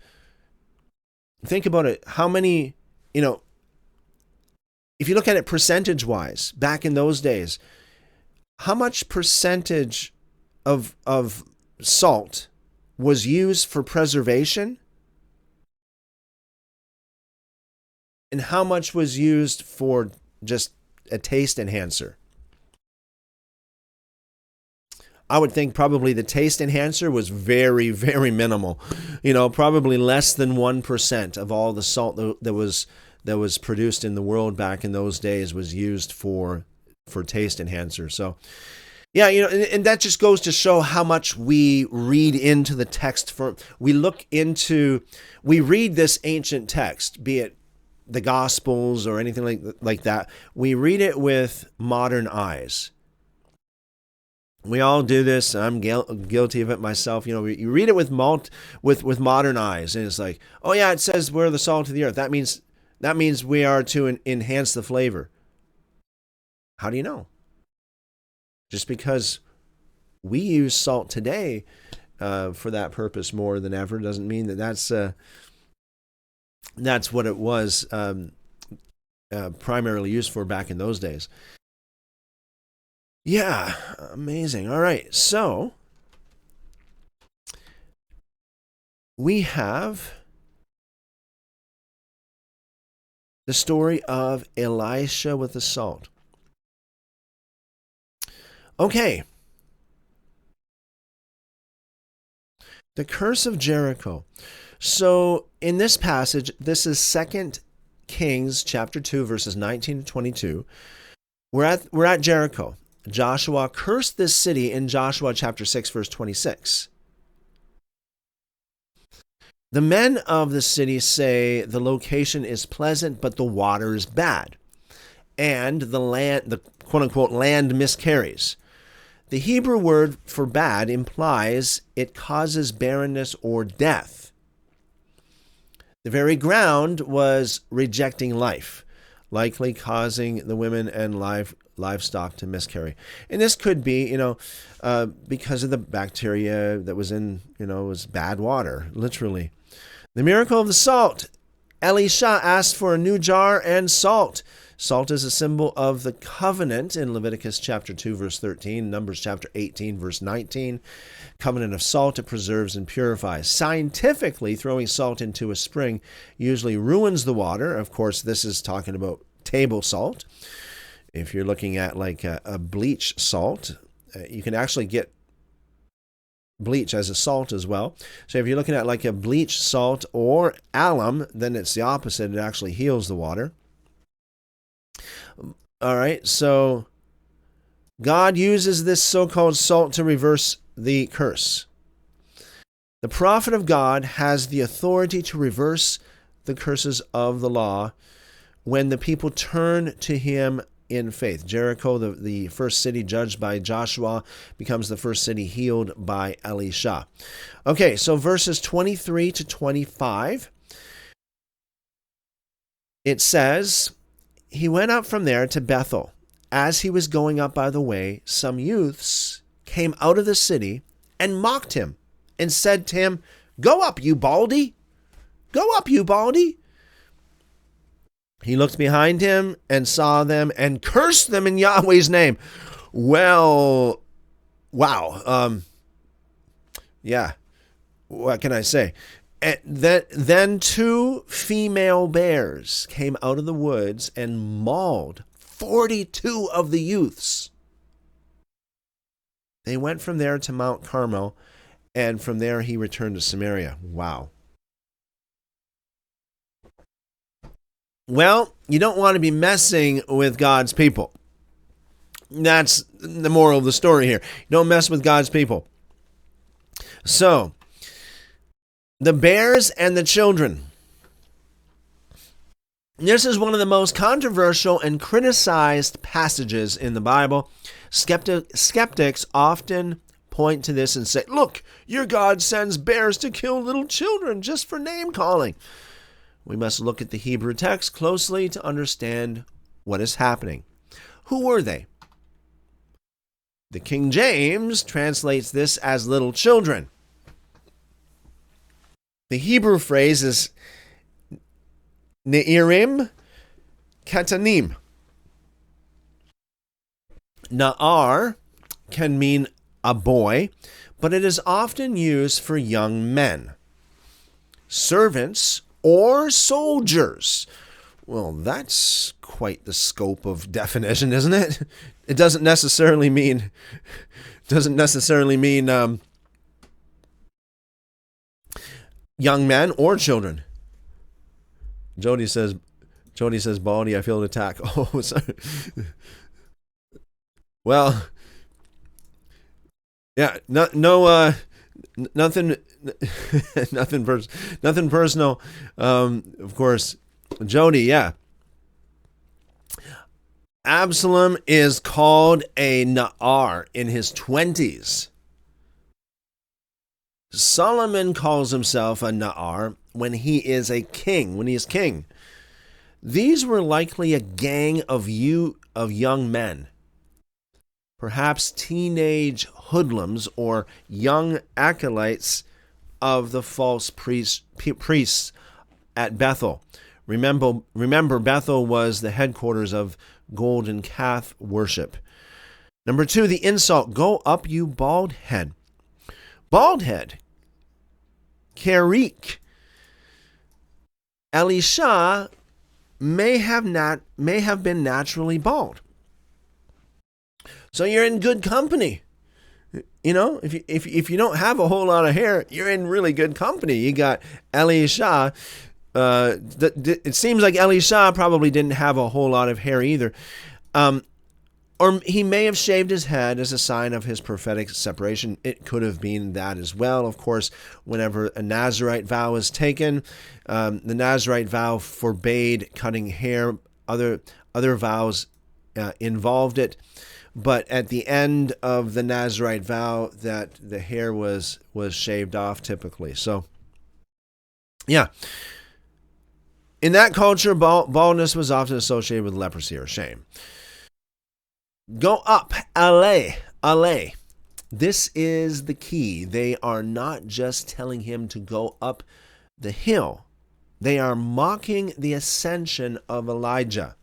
Think about it. How many, if you look at it percentage-wise, back in those days, how much percentage of salt was used for preservation? And how much was used for just a taste enhancer? I would think probably the taste enhancer was very, very minimal. Probably less than 1% of all the salt that was produced in the world back in those days was used for taste enhancer. So, yeah, and that just goes to show how much we read into the text. We read this ancient text, be it the Gospels or anything like that. We read it with modern eyes. We all do this. I'm guilty of it myself. You read it with modern eyes, and it's like, oh yeah, it says we're the salt of the earth. That means we are to enhance the flavor. How do you know? Just because we use salt today for that purpose more than ever doesn't mean that's what it was primarily used for back in those days. Yeah, amazing. All right, so we have the story of Elisha with the salt. Okay. The curse of Jericho. So in this passage, this is 2 Kings chapter 2, verses 19 to 22. We're at Jericho. Joshua cursed this city in Joshua chapter 6, verse 26. The men of the city say the location is pleasant, but the water is bad, and the quote-unquote land miscarries. The Hebrew word for bad implies it causes barrenness or death. The very ground was rejecting life, likely causing the women and livestock to miscarry. And this could be, because of the bacteria that was in, was bad water, literally. The miracle of the salt. Elisha asked for a new jar and salt. Salt is a symbol of the covenant in Leviticus chapter 2, verse 13, Numbers chapter 18, verse 19. Covenant of salt, it preserves and purifies. Scientifically, throwing salt into a spring usually ruins the water. Of course, this is talking about table salt. If you're looking at like a bleach salt, you can actually get bleach as a salt as well. So if you're looking at like a bleach salt or alum, then it's the opposite. It actually heals the water. All right, so God uses this so-called salt to reverse the curse. The prophet of God has the authority to reverse the curses of the law when the people turn to him in faith. Jericho, the first city judged by Joshua, becomes the first city healed by Elisha. Okay, so verses 23 to 25, it says, he went up from there to Bethel. As he was going up by the way, some youths came out of the city and mocked him and said to him, "Go up, you baldy! Go up, you baldy!" He looked behind him and saw them and cursed them in Yahweh's name. Well, wow. Yeah, what can I say? And then two female bears came out of the woods and mauled 42 of the youths. They went from there to Mount Carmel, and from there he returned to Samaria. Wow. Well, you don't want to be messing with God's people. That's the moral of the story here. Don't mess with God's people. So, the bears and the children. This is one of the most controversial and criticized passages in the Bible. Skeptics often point to this and say, look, your God sends bears to kill little children just for name calling. We must look at the Hebrew text closely to understand what is happening. Who were they? The King James translates this as little children. The Hebrew phrase is Ne'irim Katanim. Na'ar can mean a boy, but it is often used for young men, servants, or soldiers. Well, that's quite the scope of definition, isn't it? It doesn't necessarily mean young men or children. Jody says, Baldy, I feel an attack. Oh, sorry. Well, yeah, nothing personal. Of course, Jody, yeah. Absalom is called a Na'ar in his 20s. Solomon calls himself a Na'ar when he is king. These were likely a gang of young men, perhaps teenage hoodlums or young acolytes of the false priests at Bethel. Remember, Bethel was the headquarters of golden calf worship. Number 2, the insult, go up, you bald head. Bald head. Kerik. Elisha may have been naturally bald. So you're in good company. You know, if you don't have a whole lot of hair, you're in really good company. You got Elisha. It seems like Elisha probably didn't have a whole lot of hair either. Or he may have shaved his head as a sign of his prophetic separation. It could have been that as well. Of course, whenever a Nazirite vow is taken, the Nazirite vow forbade cutting hair. Other vows involved it. But at the end of the Nazirite vow, that the hair was shaved off typically. So, yeah. In that culture, baldness was often associated with leprosy or shame. Go up, allez. This is the key. They are not just telling him to go up the hill. They are mocking the ascension of Elijah.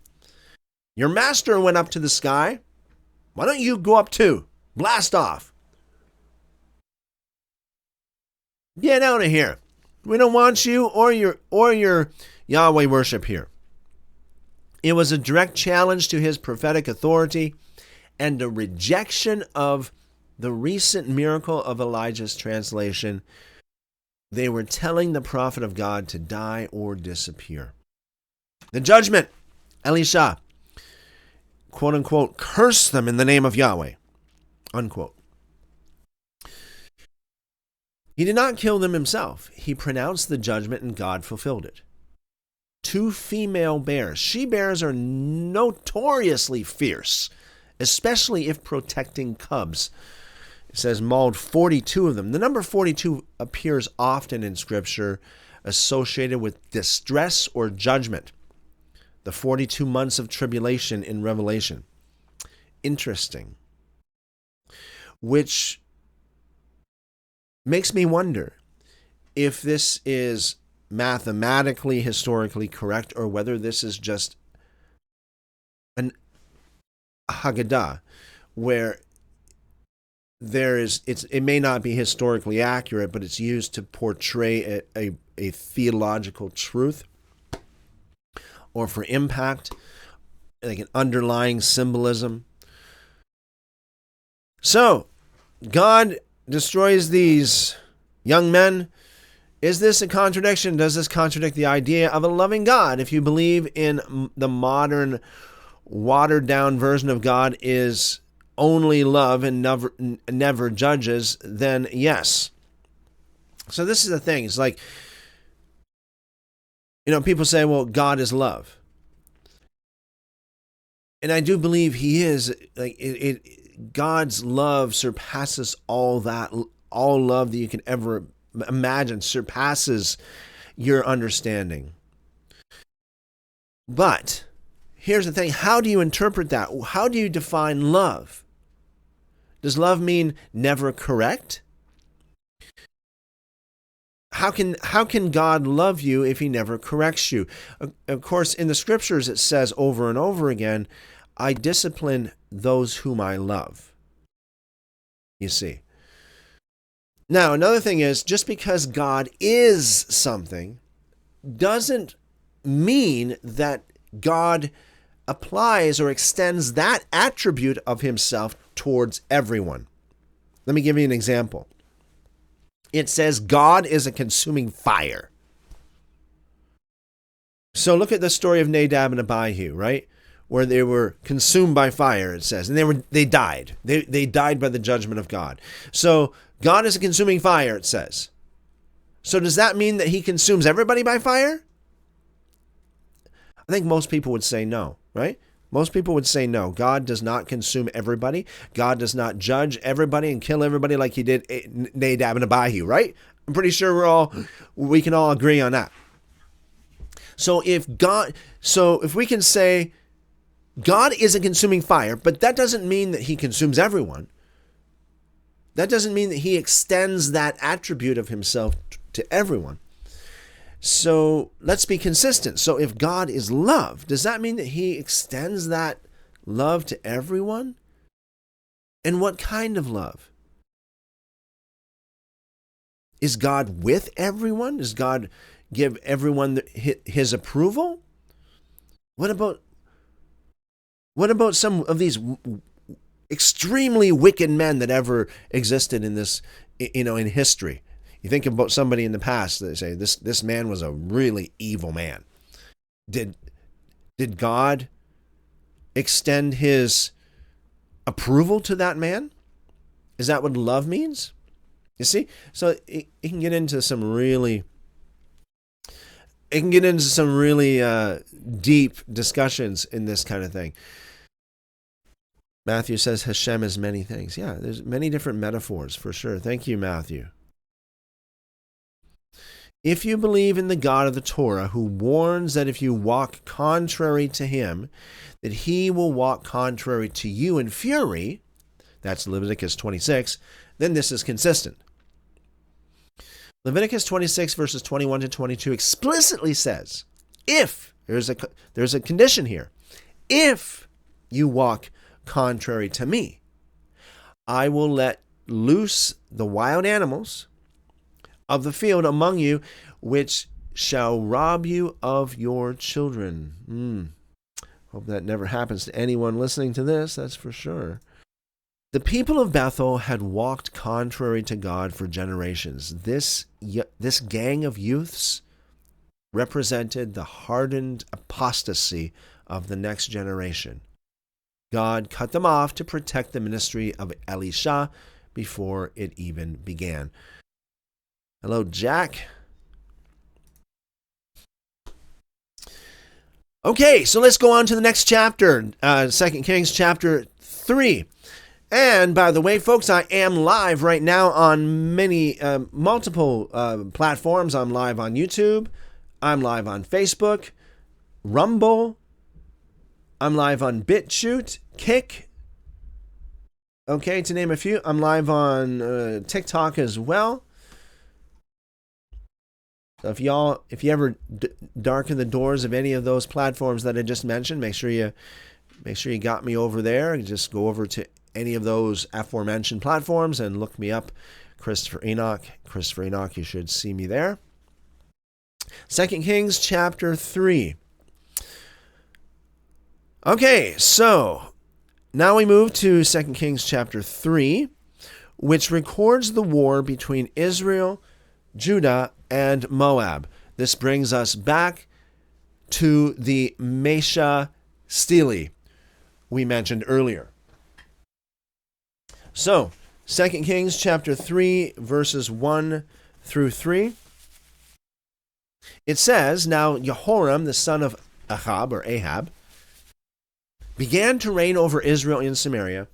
Your master went up to the sky. Why don't you go up too? Blast off. Get out of here. We don't want you or your Yahweh worship here. It was a direct challenge to his prophetic authority and a rejection of the recent miracle of Elijah's translation. They were telling the prophet of God to die or disappear. The judgment, Elisha, quote unquote, curse them in the name of Yahweh, unquote. He did not kill them himself. He pronounced the judgment and God fulfilled it. 2 female bears. She-bears are notoriously fierce, especially if protecting cubs. It says mauled 42 of them. The number 42 appears often in Scripture associated with distress or judgment. The 42 months of tribulation in Revelation. Interesting. Which makes me wonder if this is mathematically, historically correct, or whether this is just an Haggadah, where it may not be historically accurate, but it's used to portray a theological truth, or for impact, like an underlying symbolism. So, God destroys these young men. Is this a contradiction? Does this contradict the idea of a loving God? If you believe in the modern, watered-down version of God is only love and never judges, then yes. So this is the thing. It's like, people say, well, God is love. And I do believe he is. Like God's love surpasses all love that you can ever imagine, surpasses your understanding. But here's the thing. How do you interpret that? How do you define love? Does love mean never correct? How can God love you if he never corrects you? Of course, in the Scriptures it says over and over again, I discipline those whom I love. You see. Now, another thing is, just because God is something doesn't mean that God applies or extends that attribute of himself towards everyone. Let me give you an example. It says God is a consuming fire. So look at the story of Nadab and Abihu, right? Where they were consumed by fire, it says, and they died. They died by the judgment of God. So God is a consuming fire, it says. So does that mean that he consumes everybody by fire? I think most people would say no, right? Most people would say no. God does not consume everybody. God does not judge everybody and kill everybody like he did Nadab and Abihu, right? I'm pretty sure we can all agree on that. So if we can say God is a consuming fire, but that doesn't mean that he consumes everyone. That doesn't mean that he extends that attribute of himself to everyone. So let's be consistent. So if God is love, does that mean that he extends that love to everyone? And what kind of love? Is God with everyone? Does God give everyone his approval? What about some of these extremely wicked men that ever existed in this, in history? You think about somebody in the past that say this man was a really evil man. Did God extend his approval to that man? Is that what love means? You see? So it can get into some really deep discussions in this kind of thing. Matthew says Hashem is many things. Yeah, there's many different metaphors for sure. Thank you, Matthew. If you believe in the God of the Torah, who warns that if you walk contrary to him, that he will walk contrary to you in fury, that's Leviticus 26, then this is consistent. Leviticus 26 verses 21 to 22 explicitly says, if, there's a condition here, if you walk contrary to me, I will let loose the wild animals of the field among you, which shall rob you of your children. Hope that never happens to anyone listening to this, that's for sure. The people of Bethel had walked contrary to God for generations. This gang of youths represented the hardened apostasy of the next generation. God cut them off to protect the ministry of Elisha before it even began. Hello, Jack. Okay, so let's go on to the next chapter, 2 Kings chapter 3. And by the way, folks, I am live right now on multiple platforms. I'm live on YouTube. I'm live on Facebook, Rumble. I'm live on BitChute, Kick. Okay, to name a few. I'm live on TikTok as well. So if you ever darken the doors of any of those platforms that I just mentioned, make sure you got me over there. Just go over to any of those aforementioned platforms and look me up, Christopher Enoch. Christopher Enoch, you should see me there. 2 Kings chapter 3. Okay, so now we move to 2 Kings chapter 3, which records the war between Israel, Judah, and Moab. This brings us back to the Mesha Stele we mentioned earlier. So, 2 Kings chapter 3, verses 1 through 3. It says, Now Jehoram, the son of Ahab, began to reign over Israel in Samaria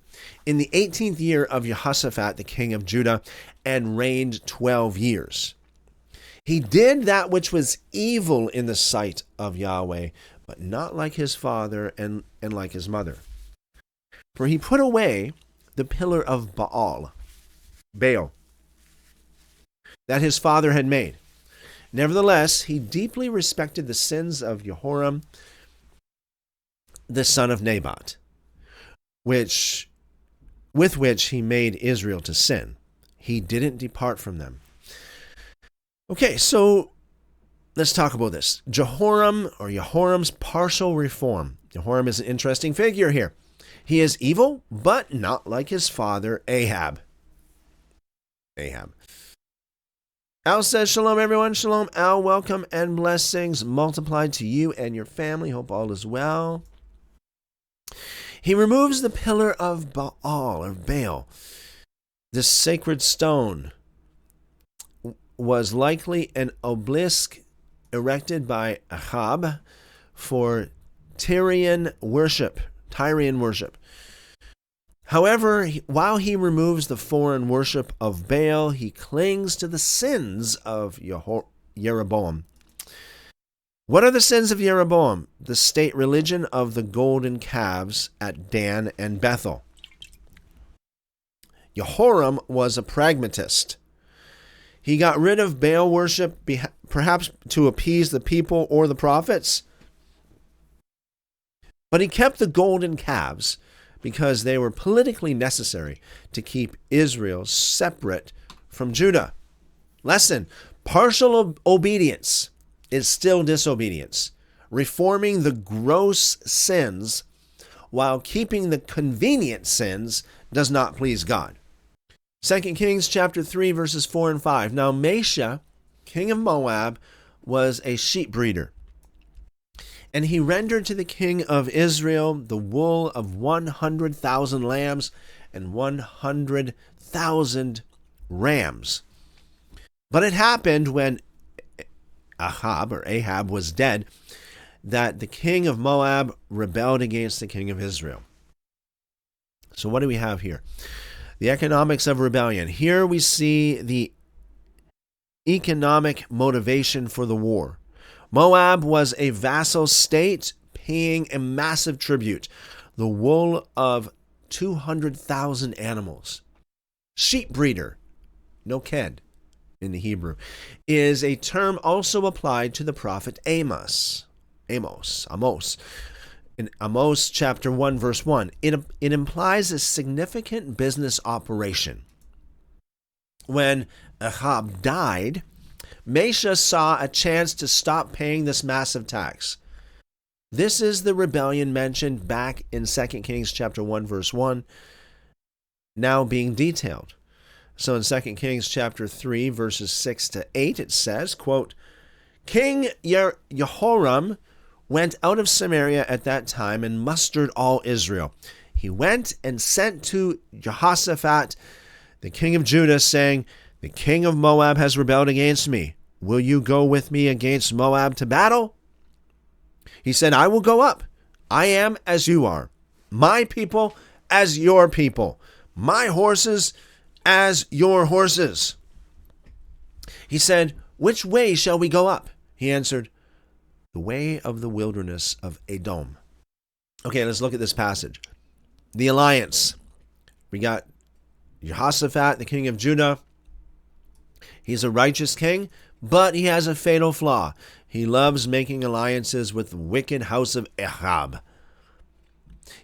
in the 18th year of Jehoshaphat, the king of Judah, and reigned 12 years. He did that which was evil in the sight of Yahweh, but not like his father and like his mother. For he put away the pillar of Baal, that his father had made. Nevertheless, he deeply respected the sins of Jehoram, the son of Nebat, with which he made Israel to sin. He didn't depart from them. Okay, so let's talk about this. Jehoram's partial reform. Jehoram is an interesting figure here. He is evil, but not like his father, Ahab. Al says, Shalom, everyone. Shalom, Al. Welcome and blessings multiplied to you and your family. Hope all is well. He removes the pillar of Baal. This sacred stone was likely an obelisk erected by Ahab for Tyrian worship. However, while he removes the foreign worship of Baal, he clings to the sins of Jeroboam. What are the sins of Jeroboam? The state religion of the golden calves at Dan and Bethel. Jehoram was a pragmatist. He got rid of Baal worship, perhaps to appease the people or the prophets. But he kept the golden calves because they were politically necessary to keep Israel separate from Judah. Lesson: partial obedience is still disobedience. Reforming the gross sins while keeping the convenient sins does not please God. 2 Kings chapter 3, verses 4 and 5. Now Mesha, king of Moab, was a sheep breeder. And he rendered to the king of Israel the wool of 100,000 lambs and 100,000 rams. But it happened when Ahab was dead, that the king of Moab rebelled against the king of Israel. So what do we have here? The economics of rebellion. Here we see the economic motivation for the war. Moab was a vassal state paying a massive tribute, the wool of 200,000 animals. Sheep breeder, noked in the Hebrew, is a term also applied to the prophet Amos. In Amos chapter 1, verse 1, it implies a significant business operation. When Ahab died, Mesha saw a chance to stop paying this massive tax. This is the rebellion mentioned back in 2 Kings chapter 1, verse 1, now being detailed. So in 2 Kings chapter 3, verses 6 to 8, it says, quote, King Jehoram went out of Samaria at that time and mustered all Israel. He went and sent to Jehoshaphat, the king of Judah, saying, the king of Moab has rebelled against me. Will you go with me against Moab to battle? He said, I will go up. I am as you are. My people as your people. My horses as your horses. He said, which way shall we go up? He answered, the way of the wilderness of Edom. Okay, let's look at this passage. The alliance. We got Jehoshaphat, the king of Judah. He's a righteous king, but he has a fatal flaw. He loves making alliances with the wicked house of Ahab.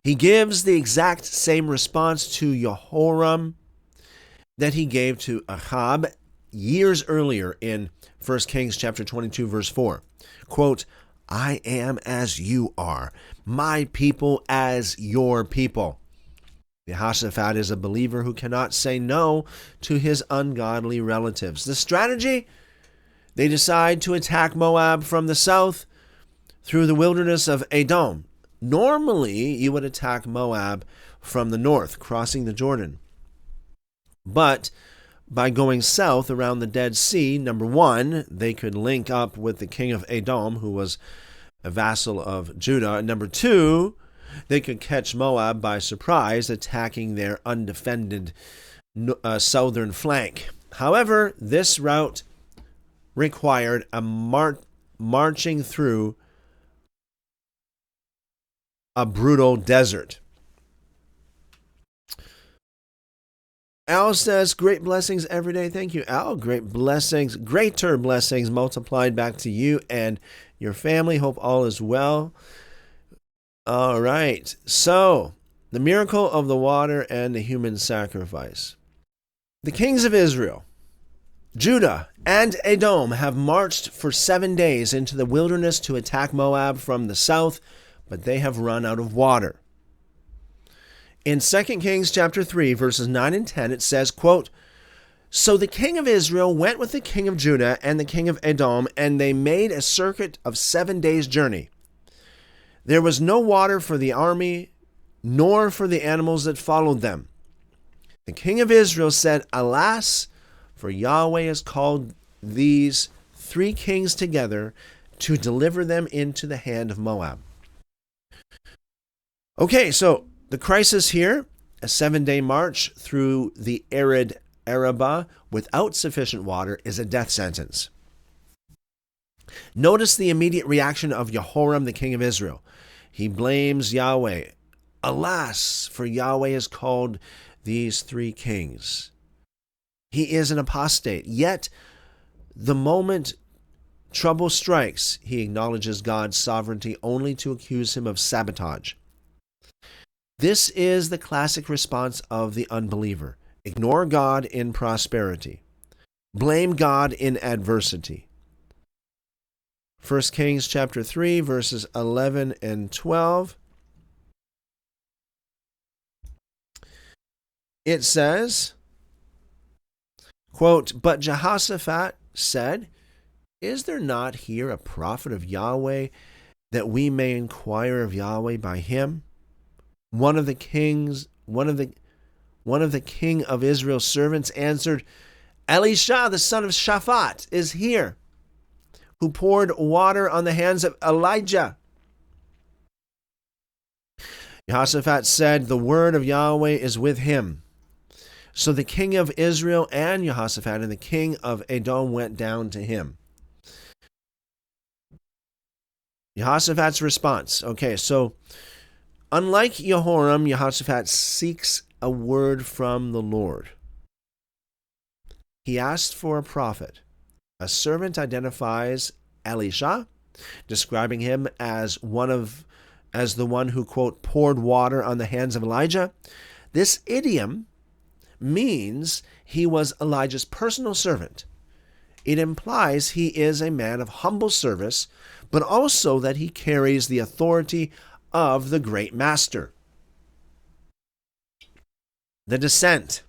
He gives the exact same response to Jehoram that he gave to Ahab years earlier in 1 Kings chapter 22, verse 4. Quote, I am as you are, my people as your people. Jehoshaphat is a believer who cannot say no to his ungodly relatives. The strategy? They decide to attack Moab from the south through the wilderness of Edom. Normally, you would attack Moab from the north, crossing the Jordan. But by going south around the Dead Sea, number one, they could link up with the king of Edom, who was a vassal of Judah. And number two, they could catch Moab by surprise, attacking their undefended southern flank. However, this route required a marching through a brutal desert. Al says, great blessings every day. Thank you, Al. Great blessings, greater blessings multiplied back to you and your family. Hope all is well. All right. So, the miracle of the water and the human sacrifice. The kings of Israel, Judah, and Edom have marched for 7 days into the wilderness to attack Moab from the south, but they have run out of water. In 2 Kings chapter 3, verses 9 and 10, it says, quote, so the king of Israel went with the king of Judah and the king of Edom, and they made a circuit of 7 days' journey. There was no water for the army, nor for the animals that followed them. The king of Israel said, alas, for Yahweh has called these 3 kings together to deliver them into the hand of Moab. Okay, so the crisis here, a 7-day march through the arid Arabah without sufficient water, is a death sentence. Notice the immediate reaction of Jehoram, the king of Israel. He blames Yahweh. Alas, for Yahweh has called these 3 kings. He is an apostate. Yet, the moment trouble strikes, he acknowledges God's sovereignty only to accuse him of sabotage. This is the classic response of the unbeliever. Ignore God in prosperity. Blame God in adversity. 1 Kings chapter 3, verses 11 and 12. It says, quote, but Jehoshaphat said, is there not here a prophet of Yahweh that we may inquire of Yahweh by him? One of the king of Israel's servants answered, Elisha, the son of Shaphat, is here, who poured water on the hands of Elijah. Jehoshaphat said, the word of Yahweh is with him. So the king of Israel and Jehoshaphat and the king of Edom went down to him. Jehoshaphat's response. Okay, so unlike Jehoram, Jehoshaphat seeks a word from the Lord. He asked for a prophet. A servant identifies Elisha, describing him as the one who, quote, poured water on the hands of Elijah. This idiom means he was Elijah's personal servant. it implies he is a man of humble service, but also that he carries the authority of the great master. The descent.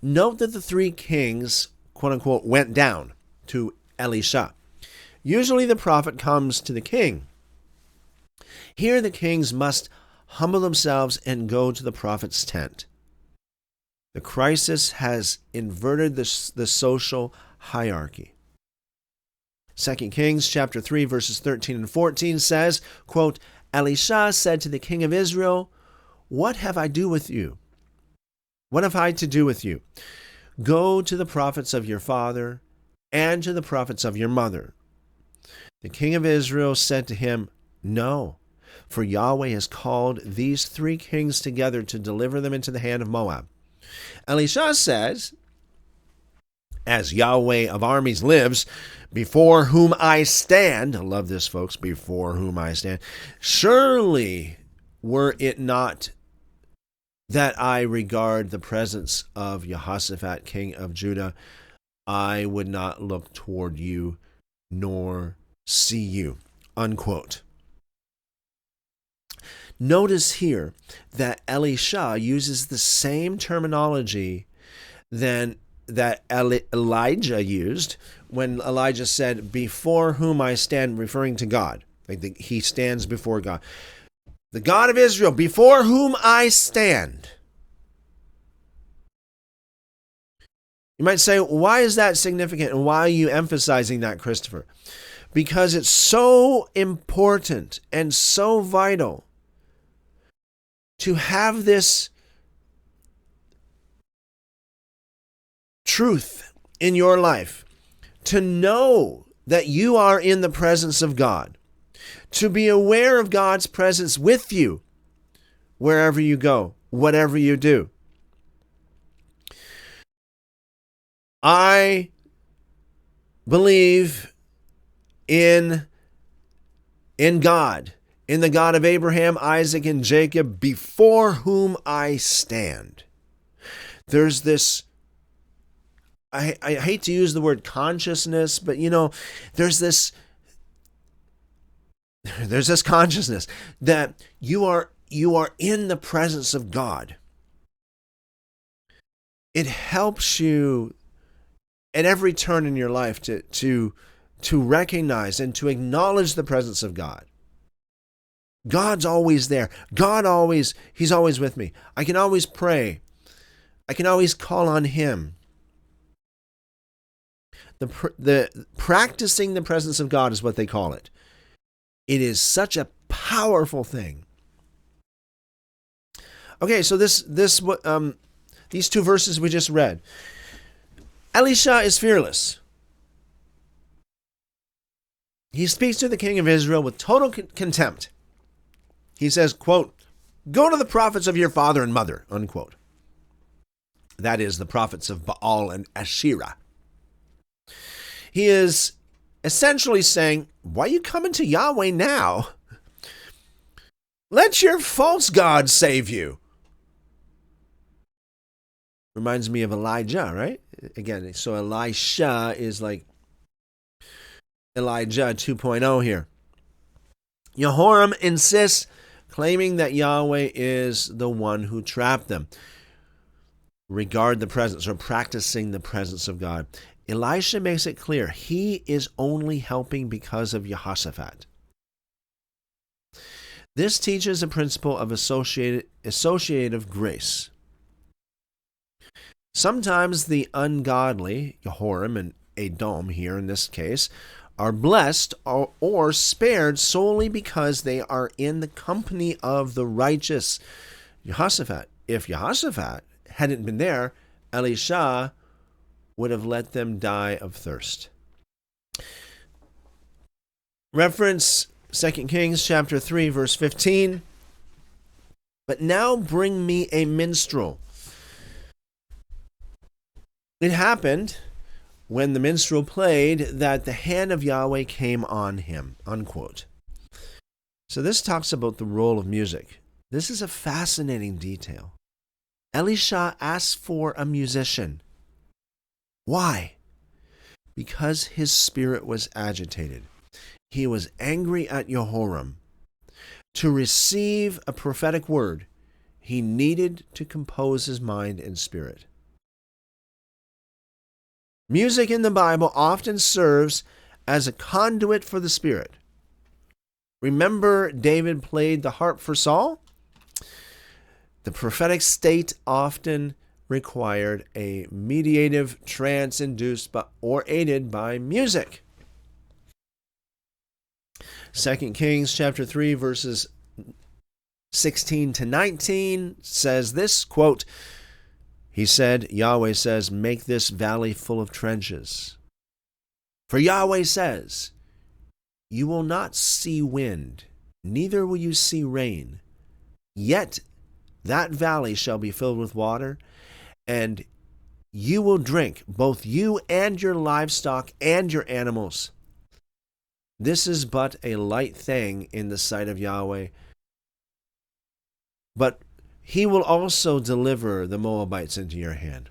Note that the three kings, quote unquote, went down to Elisha. Usually the prophet comes to the king. Here the kings must humble themselves and go to the prophet's tent. The crisis has inverted the social hierarchy. 2 Kings chapter 3 verses 13 and 14 says, quote, Elisha said to the king of Israel, "What have I to do with you? What have I to do with you? Go to the prophets of your father and to the prophets of your mother." The king of Israel said to him, "No, for Yahweh has called these three kings together to deliver them into the hand of Moab." Elisha says, "As Yahweh of armies lives, before whom I stand," I love this, folks, "before whom I stand, surely were it not that I regard the presence of Jehoshaphat, king of Judah, I would not look toward you nor see you." Unquote. Notice here that Elisha uses the same terminology that Elijah used when Elijah said, "Before whom I stand," referring to God. Like he stands before God. The God of Israel, before whom I stand. You might say, why is that significant and why are you emphasizing that, Christopher? Because it's so important and so vital to have this truth in your life, to know that you are in the presence of God, to be aware of God's presence with you wherever you go, whatever you do. I believe in God, in the God of Abraham, Isaac, and Jacob, before whom I stand. There's this, I hate to use the word consciousness, but there's this consciousness that you are in the presence of God. It helps you at every turn in your life to recognize and to acknowledge the presence of God. God's always there. He's always with me. I can always pray. I can always call on Him. The practicing the presence of God is what they call it. It is such a powerful thing. Okay, so these two verses we just read. Elisha is fearless. He speaks to the king of Israel with total contempt. He says, quote, "Go to the prophets of your father and mother," unquote. That is, the prophets of Baal and Asherah. He is essentially saying, why are you coming to Yahweh now? Let your false gods save you. Reminds me of Elijah, right? Again, so Elisha is like Elijah 2.0 here. Jehoram insists, claiming that Yahweh is the one who trapped them. Regard the presence or practicing the presence of God. Elisha makes it clear he is only helping because of Jehoshaphat. This teaches a principle of associative grace. Sometimes the ungodly, Jehoram and Edom here in this case, are blessed or spared solely because they are in the company of the righteous Jehoshaphat. If Jehoshaphat hadn't been there, Elisha would have let them die of thirst. Reference 2 Kings chapter 3, verse 15. "But now bring me a minstrel." It happened when the minstrel played that the hand of Yahweh came on him, unquote. So this talks about the role of music. This is a fascinating detail. Elisha asked for a musician. Why? because his spirit was agitated. He was angry at Jehoram. To receive a prophetic word, he needed to compose his mind and spirit. Music in the Bible often serves as a conduit for the Spirit. Remember, David played the harp for Saul? The prophetic state often required a meditative trance induced by, or aided by music. 2 Kings chapter 3, verses 16 to 19 says this, quote, he said, Yahweh says, make this valley full of trenches. For Yahweh says, you will not see wind, neither will you see rain. Yet that valley shall be filled with water, and you will drink, both you and your livestock and your animals. This is but a light thing in the sight of Yahweh. But he will also deliver the Moabites into your hand.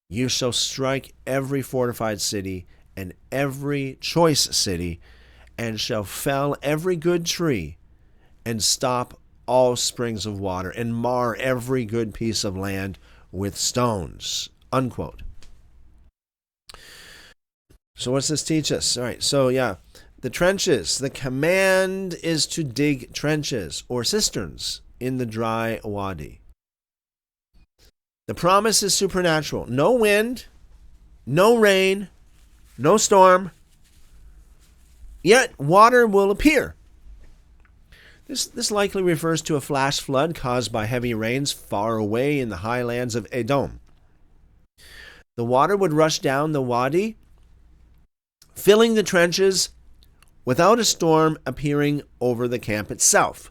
You shall strike every fortified city and every choice city, and shall fell every good tree, and stop all springs of water, and mar every good piece of land with stones. Unquote. So what's this teach us? All right, so the trenches. The command is to dig trenches or cisterns in the dry wadi. The promise is supernatural. No wind, no rain, no storm, yet water will appear. This likely refers to a flash flood caused by heavy rains far away in the highlands of Edom. The water would rush down the wadi, filling the trenches without a storm appearing over the camp itself.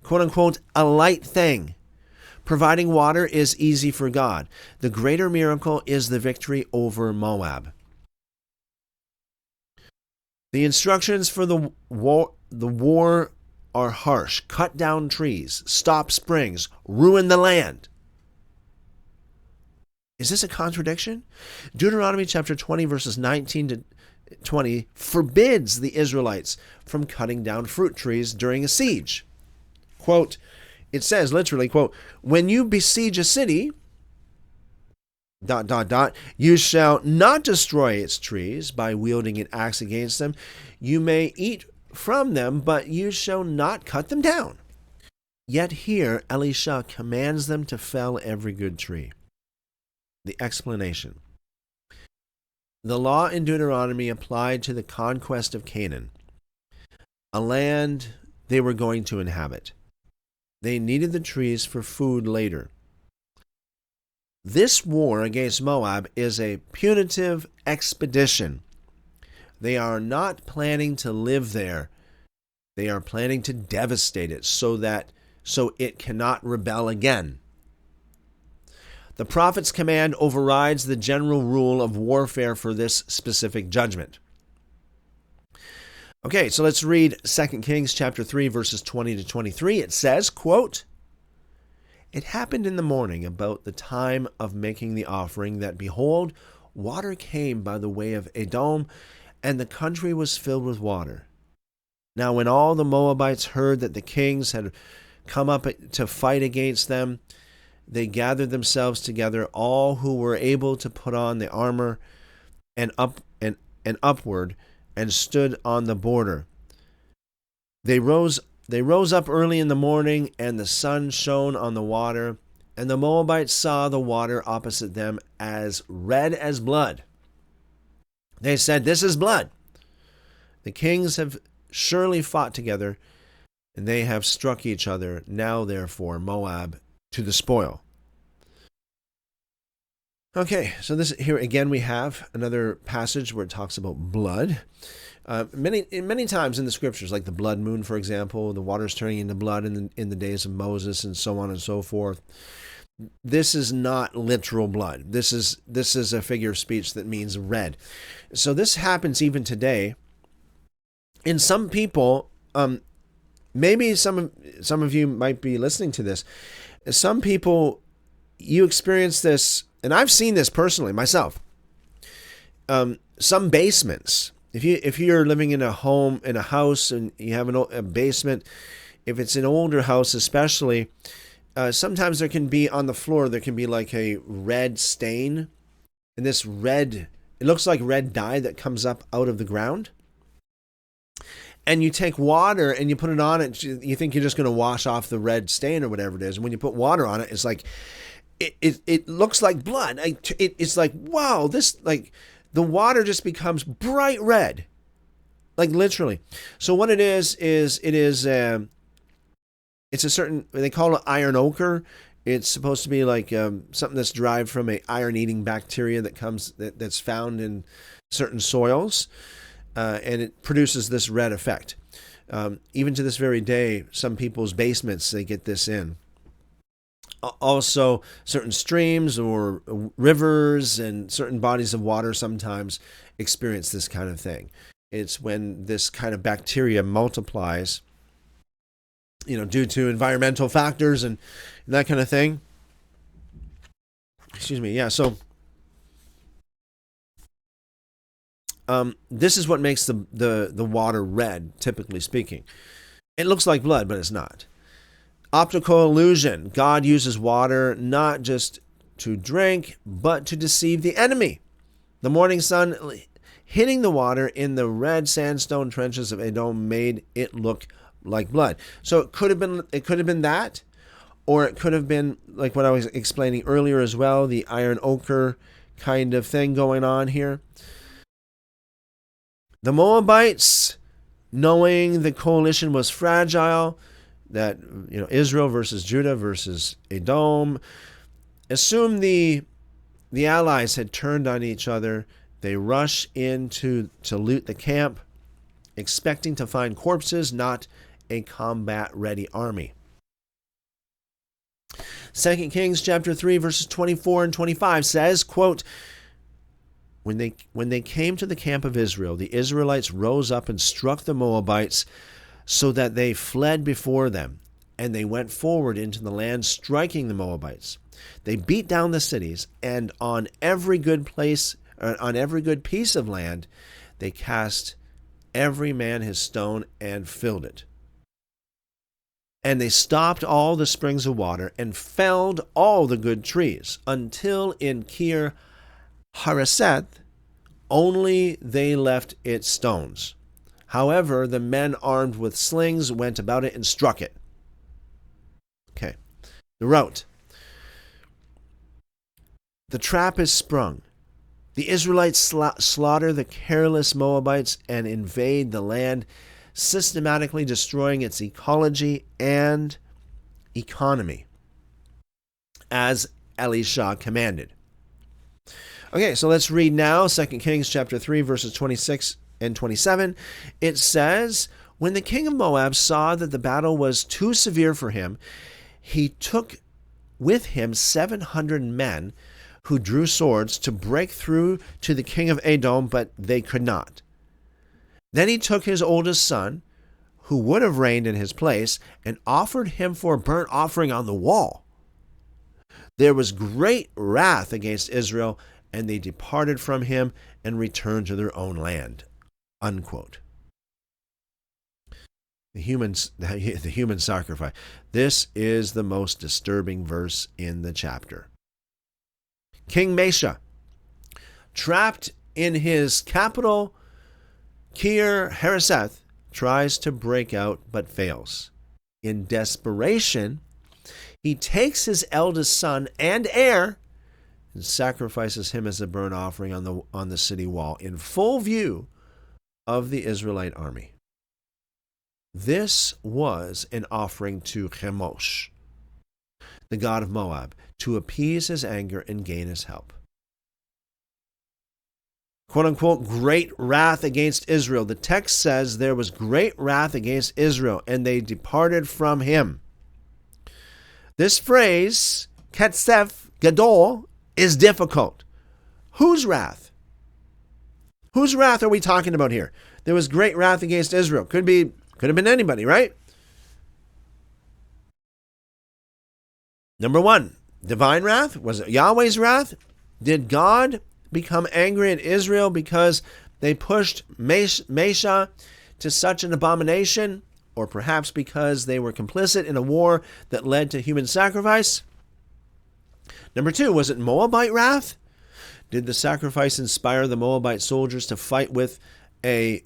Quote unquote, a light thing. Providing water is easy for God. The greater miracle is the victory over Moab. The instructions for the war are harsh. Cut down trees, stop springs, ruin the land. Is this a contradiction? Deuteronomy chapter 20, verses 19 to 20 forbids the Israelites from cutting down fruit trees during a siege. Quote, it says literally, quote, when you besiege a city, ... you shall not destroy its trees by wielding an axe against them. You may eat from them, but you shall not cut them down. Yet here Elisha commands them to fell every good tree. The explanation. The law in Deuteronomy applied to the conquest of Canaan, a land they were going to inhabit. They needed the trees for food later. This war against Moab is a punitive expedition. They are not planning to live there. They are planning to devastate it so it cannot rebel again. The prophet's command overrides the general rule of warfare for this specific judgment. Okay, so let's read 2 Kings chapter 3, verses 20 to 23. It says, quote, it happened in the morning about the time of making the offering that, behold, water came by the way of Edom, and the country was filled with water. Now when all the Moabites heard that the kings had come up to fight against them, they gathered themselves together, all who were able to put on the armor and upward, and stood on the border. They rose up early in the morning, and the sun shone on the water, and the Moabites saw the water opposite them as red as blood. They said, this is blood. The kings have surely fought together, and they have struck each other. Now, therefore, Moab to the spoil. Okay, so here again we have another passage where it talks about blood. Many times in the scriptures, like the blood moon, for example, the waters turning into blood in the days of Moses, and so on and so forth. This is not literal blood. This is a figure of speech that means red. So this happens even today. In some people, maybe some of you might be listening to this. Some people, you experience this, and I've seen this personally myself. Some basements, if you're living in a home, in a house, and you have a basement, if it's an older house especially, sometimes there can be on the floor, there can be like a red stain. And this red, it looks like red dye that comes up out of the ground. And you take water and you put it on it, you think you're just going to wash off the red stain or whatever it is. And when you put water on it, it's like, it looks like blood. It's like, wow, this, like, the water just becomes bright red. Like literally. So what it is it's a certain, they call it iron ochre. It's supposed to be like something that's derived from a iron-eating bacteria that's found in certain soils. And it produces this red effect. Even to this very day, some people's basements, they get this in. Also, certain streams or rivers and certain bodies of water sometimes experience this kind of thing. It's when this kind of bacteria multiplies, due to environmental factors and that kind of thing. Excuse me. Yeah, so this is what makes the water red, typically speaking. It looks like blood, but it's not. Optical illusion. God uses water not just to drink, but to deceive the enemy. The morning sun hitting the water in the red sandstone trenches of Edom made it look like blood. So it could have been that, or it could have been like what I was explaining earlier as well, the iron ochre kind of thing going on here. The Moabites, knowing the coalition was fragile, that Israel versus Judah versus Edom, assumed the allies had turned on each other. They rush in to loot the camp, expecting to find corpses, not a combat-ready army. 2 Kings chapter 3, verses 24 and 25 says, quote, When they came to the camp of Israel, the Israelites rose up and struck the Moabites so that they fled before them, and they went forward into the land, striking the Moabites. They beat down the cities, and on every good piece of land, they cast every man his stone and filled it. And they stopped all the springs of water and felled all the good trees, until in Kir Hareseth only they left its stones. However, the men armed with slings went about it and struck it. Okay. The route. The trap is sprung. The Israelites slaughter the careless Moabites and invade the land, systematically destroying its ecology and economy, as Elisha commanded. Okay, so let's read now 2 Kings chapter 3, verses 26 and 27. It says, When the king of Moab saw that the battle was too severe for him, he took with him 700 men who drew swords to break through to the king of Edom, but they could not. Then he took his oldest son, who would have reigned in his place, and offered him for a burnt offering on the wall. There was great wrath against Israel, and they departed from him and returned to their own land. Unquote. The human sacrifice. This is the most disturbing verse in the chapter. King Mesha, trapped in his capital, Kir Hareseth, tries to break out but fails. In desperation, he takes his eldest son and heir and sacrifices him as a burnt offering on the city wall in full view of the Israelite army. This was an offering to Chemosh, the god of Moab, to appease his anger and gain his help. Quote unquote, great wrath against Israel. The text says there was great wrath against Israel, and they departed from him. This phrase, Ketzef Gadol, is difficult. Whose wrath? Whose wrath are we talking about here? There was great wrath against Israel. Could have been anybody, right? Number one, divine wrath. Was it Yahweh's wrath? Did God become angry at Israel because they pushed Mesha to such an abomination, or perhaps because they were complicit in a war that led to human sacrifice? Number 2, was it Moabite wrath? Did the sacrifice inspire the Moabite soldiers to fight with a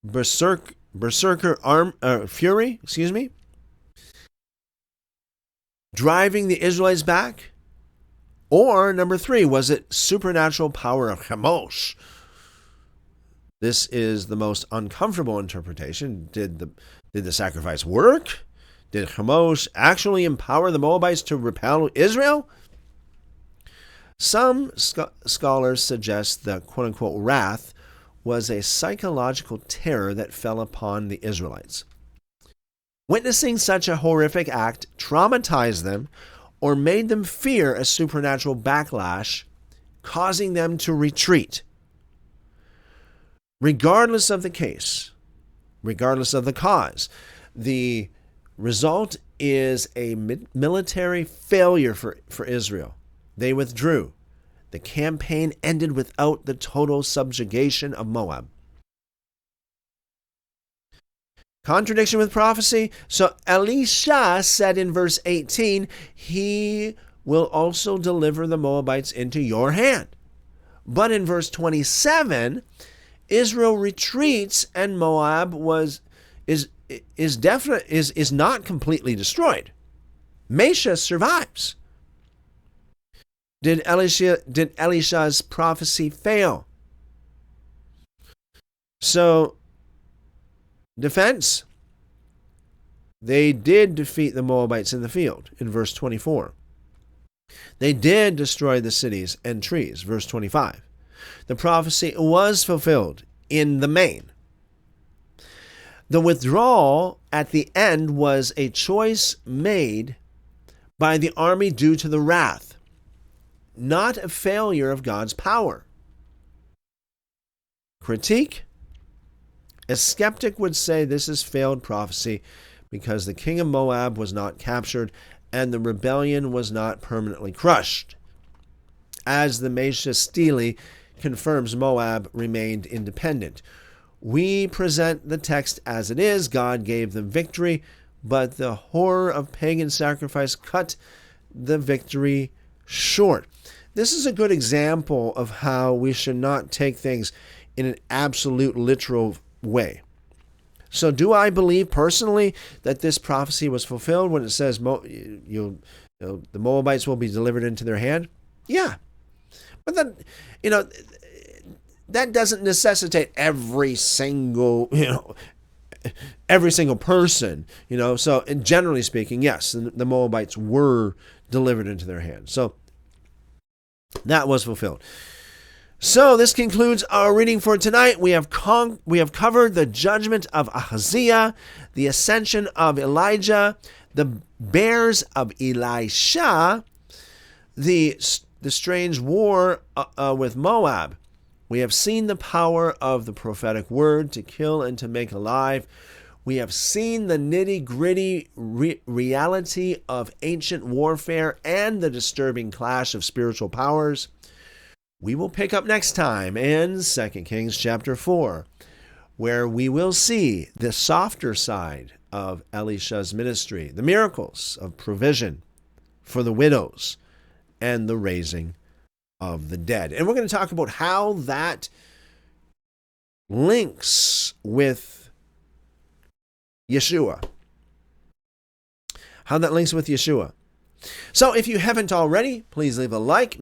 berserker fury? Driving the Israelites back? Or number 3, was it supernatural power of Chemosh? This is the most uncomfortable interpretation. Did the sacrifice work? Did Chemosh actually empower the Moabites to repel Israel? Some scholars suggest the quote-unquote wrath was a psychological terror that fell upon the Israelites. Witnessing such a horrific act traumatized them or made them fear a supernatural backlash, causing them to retreat. Regardless of the case, regardless of the cause, the result is a military failure for Israel. They withdrew. The campaign ended without the total subjugation of Moab. Contradiction with prophecy. So Elisha said in verse 18, he will also deliver the Moabites into your hand. But in verse 27, Israel retreats and Moab is not completely destroyed. Mesha survives. Did Elisha's prophecy fail? So, defense. They did defeat the Moabites in the field, in verse 24. They did destroy the cities and trees, verse 25. The prophecy was fulfilled in the main. The withdrawal at the end was a choice made by the army due to the wrath, not a failure of God's power. Critique. A skeptic would say this is failed prophecy because the king of Moab was not captured and the rebellion was not permanently crushed. As the Mesha Stele confirms, Moab remained independent. We present the text as it is. God gave them victory, but the horror of pagan sacrifice cut the victory short. This is a good example of how we should not take things in an absolute literal way. So do I believe personally that this prophecy was fulfilled when it says the Moabites will be delivered into their hand? Yeah. But then, that doesn't necessitate every single person, So, generally speaking, yes, the Moabites were delivered into their hands. So, that was fulfilled. So, this concludes our reading for tonight. We have covered the judgment of Ahaziah, the ascension of Elijah, the bears of Elisha, the strange war with Moab. We have seen the power of the prophetic word to kill and to make alive. We have seen the nitty-gritty reality of ancient warfare and the disturbing clash of spiritual powers. We will pick up next time in 2 Kings chapter 4, where we will see the softer side of Elisha's ministry, the miracles of provision for the widows and the raising of the dead. And we're going to talk about how that links with Yeshua. So if you haven't already, please leave a like.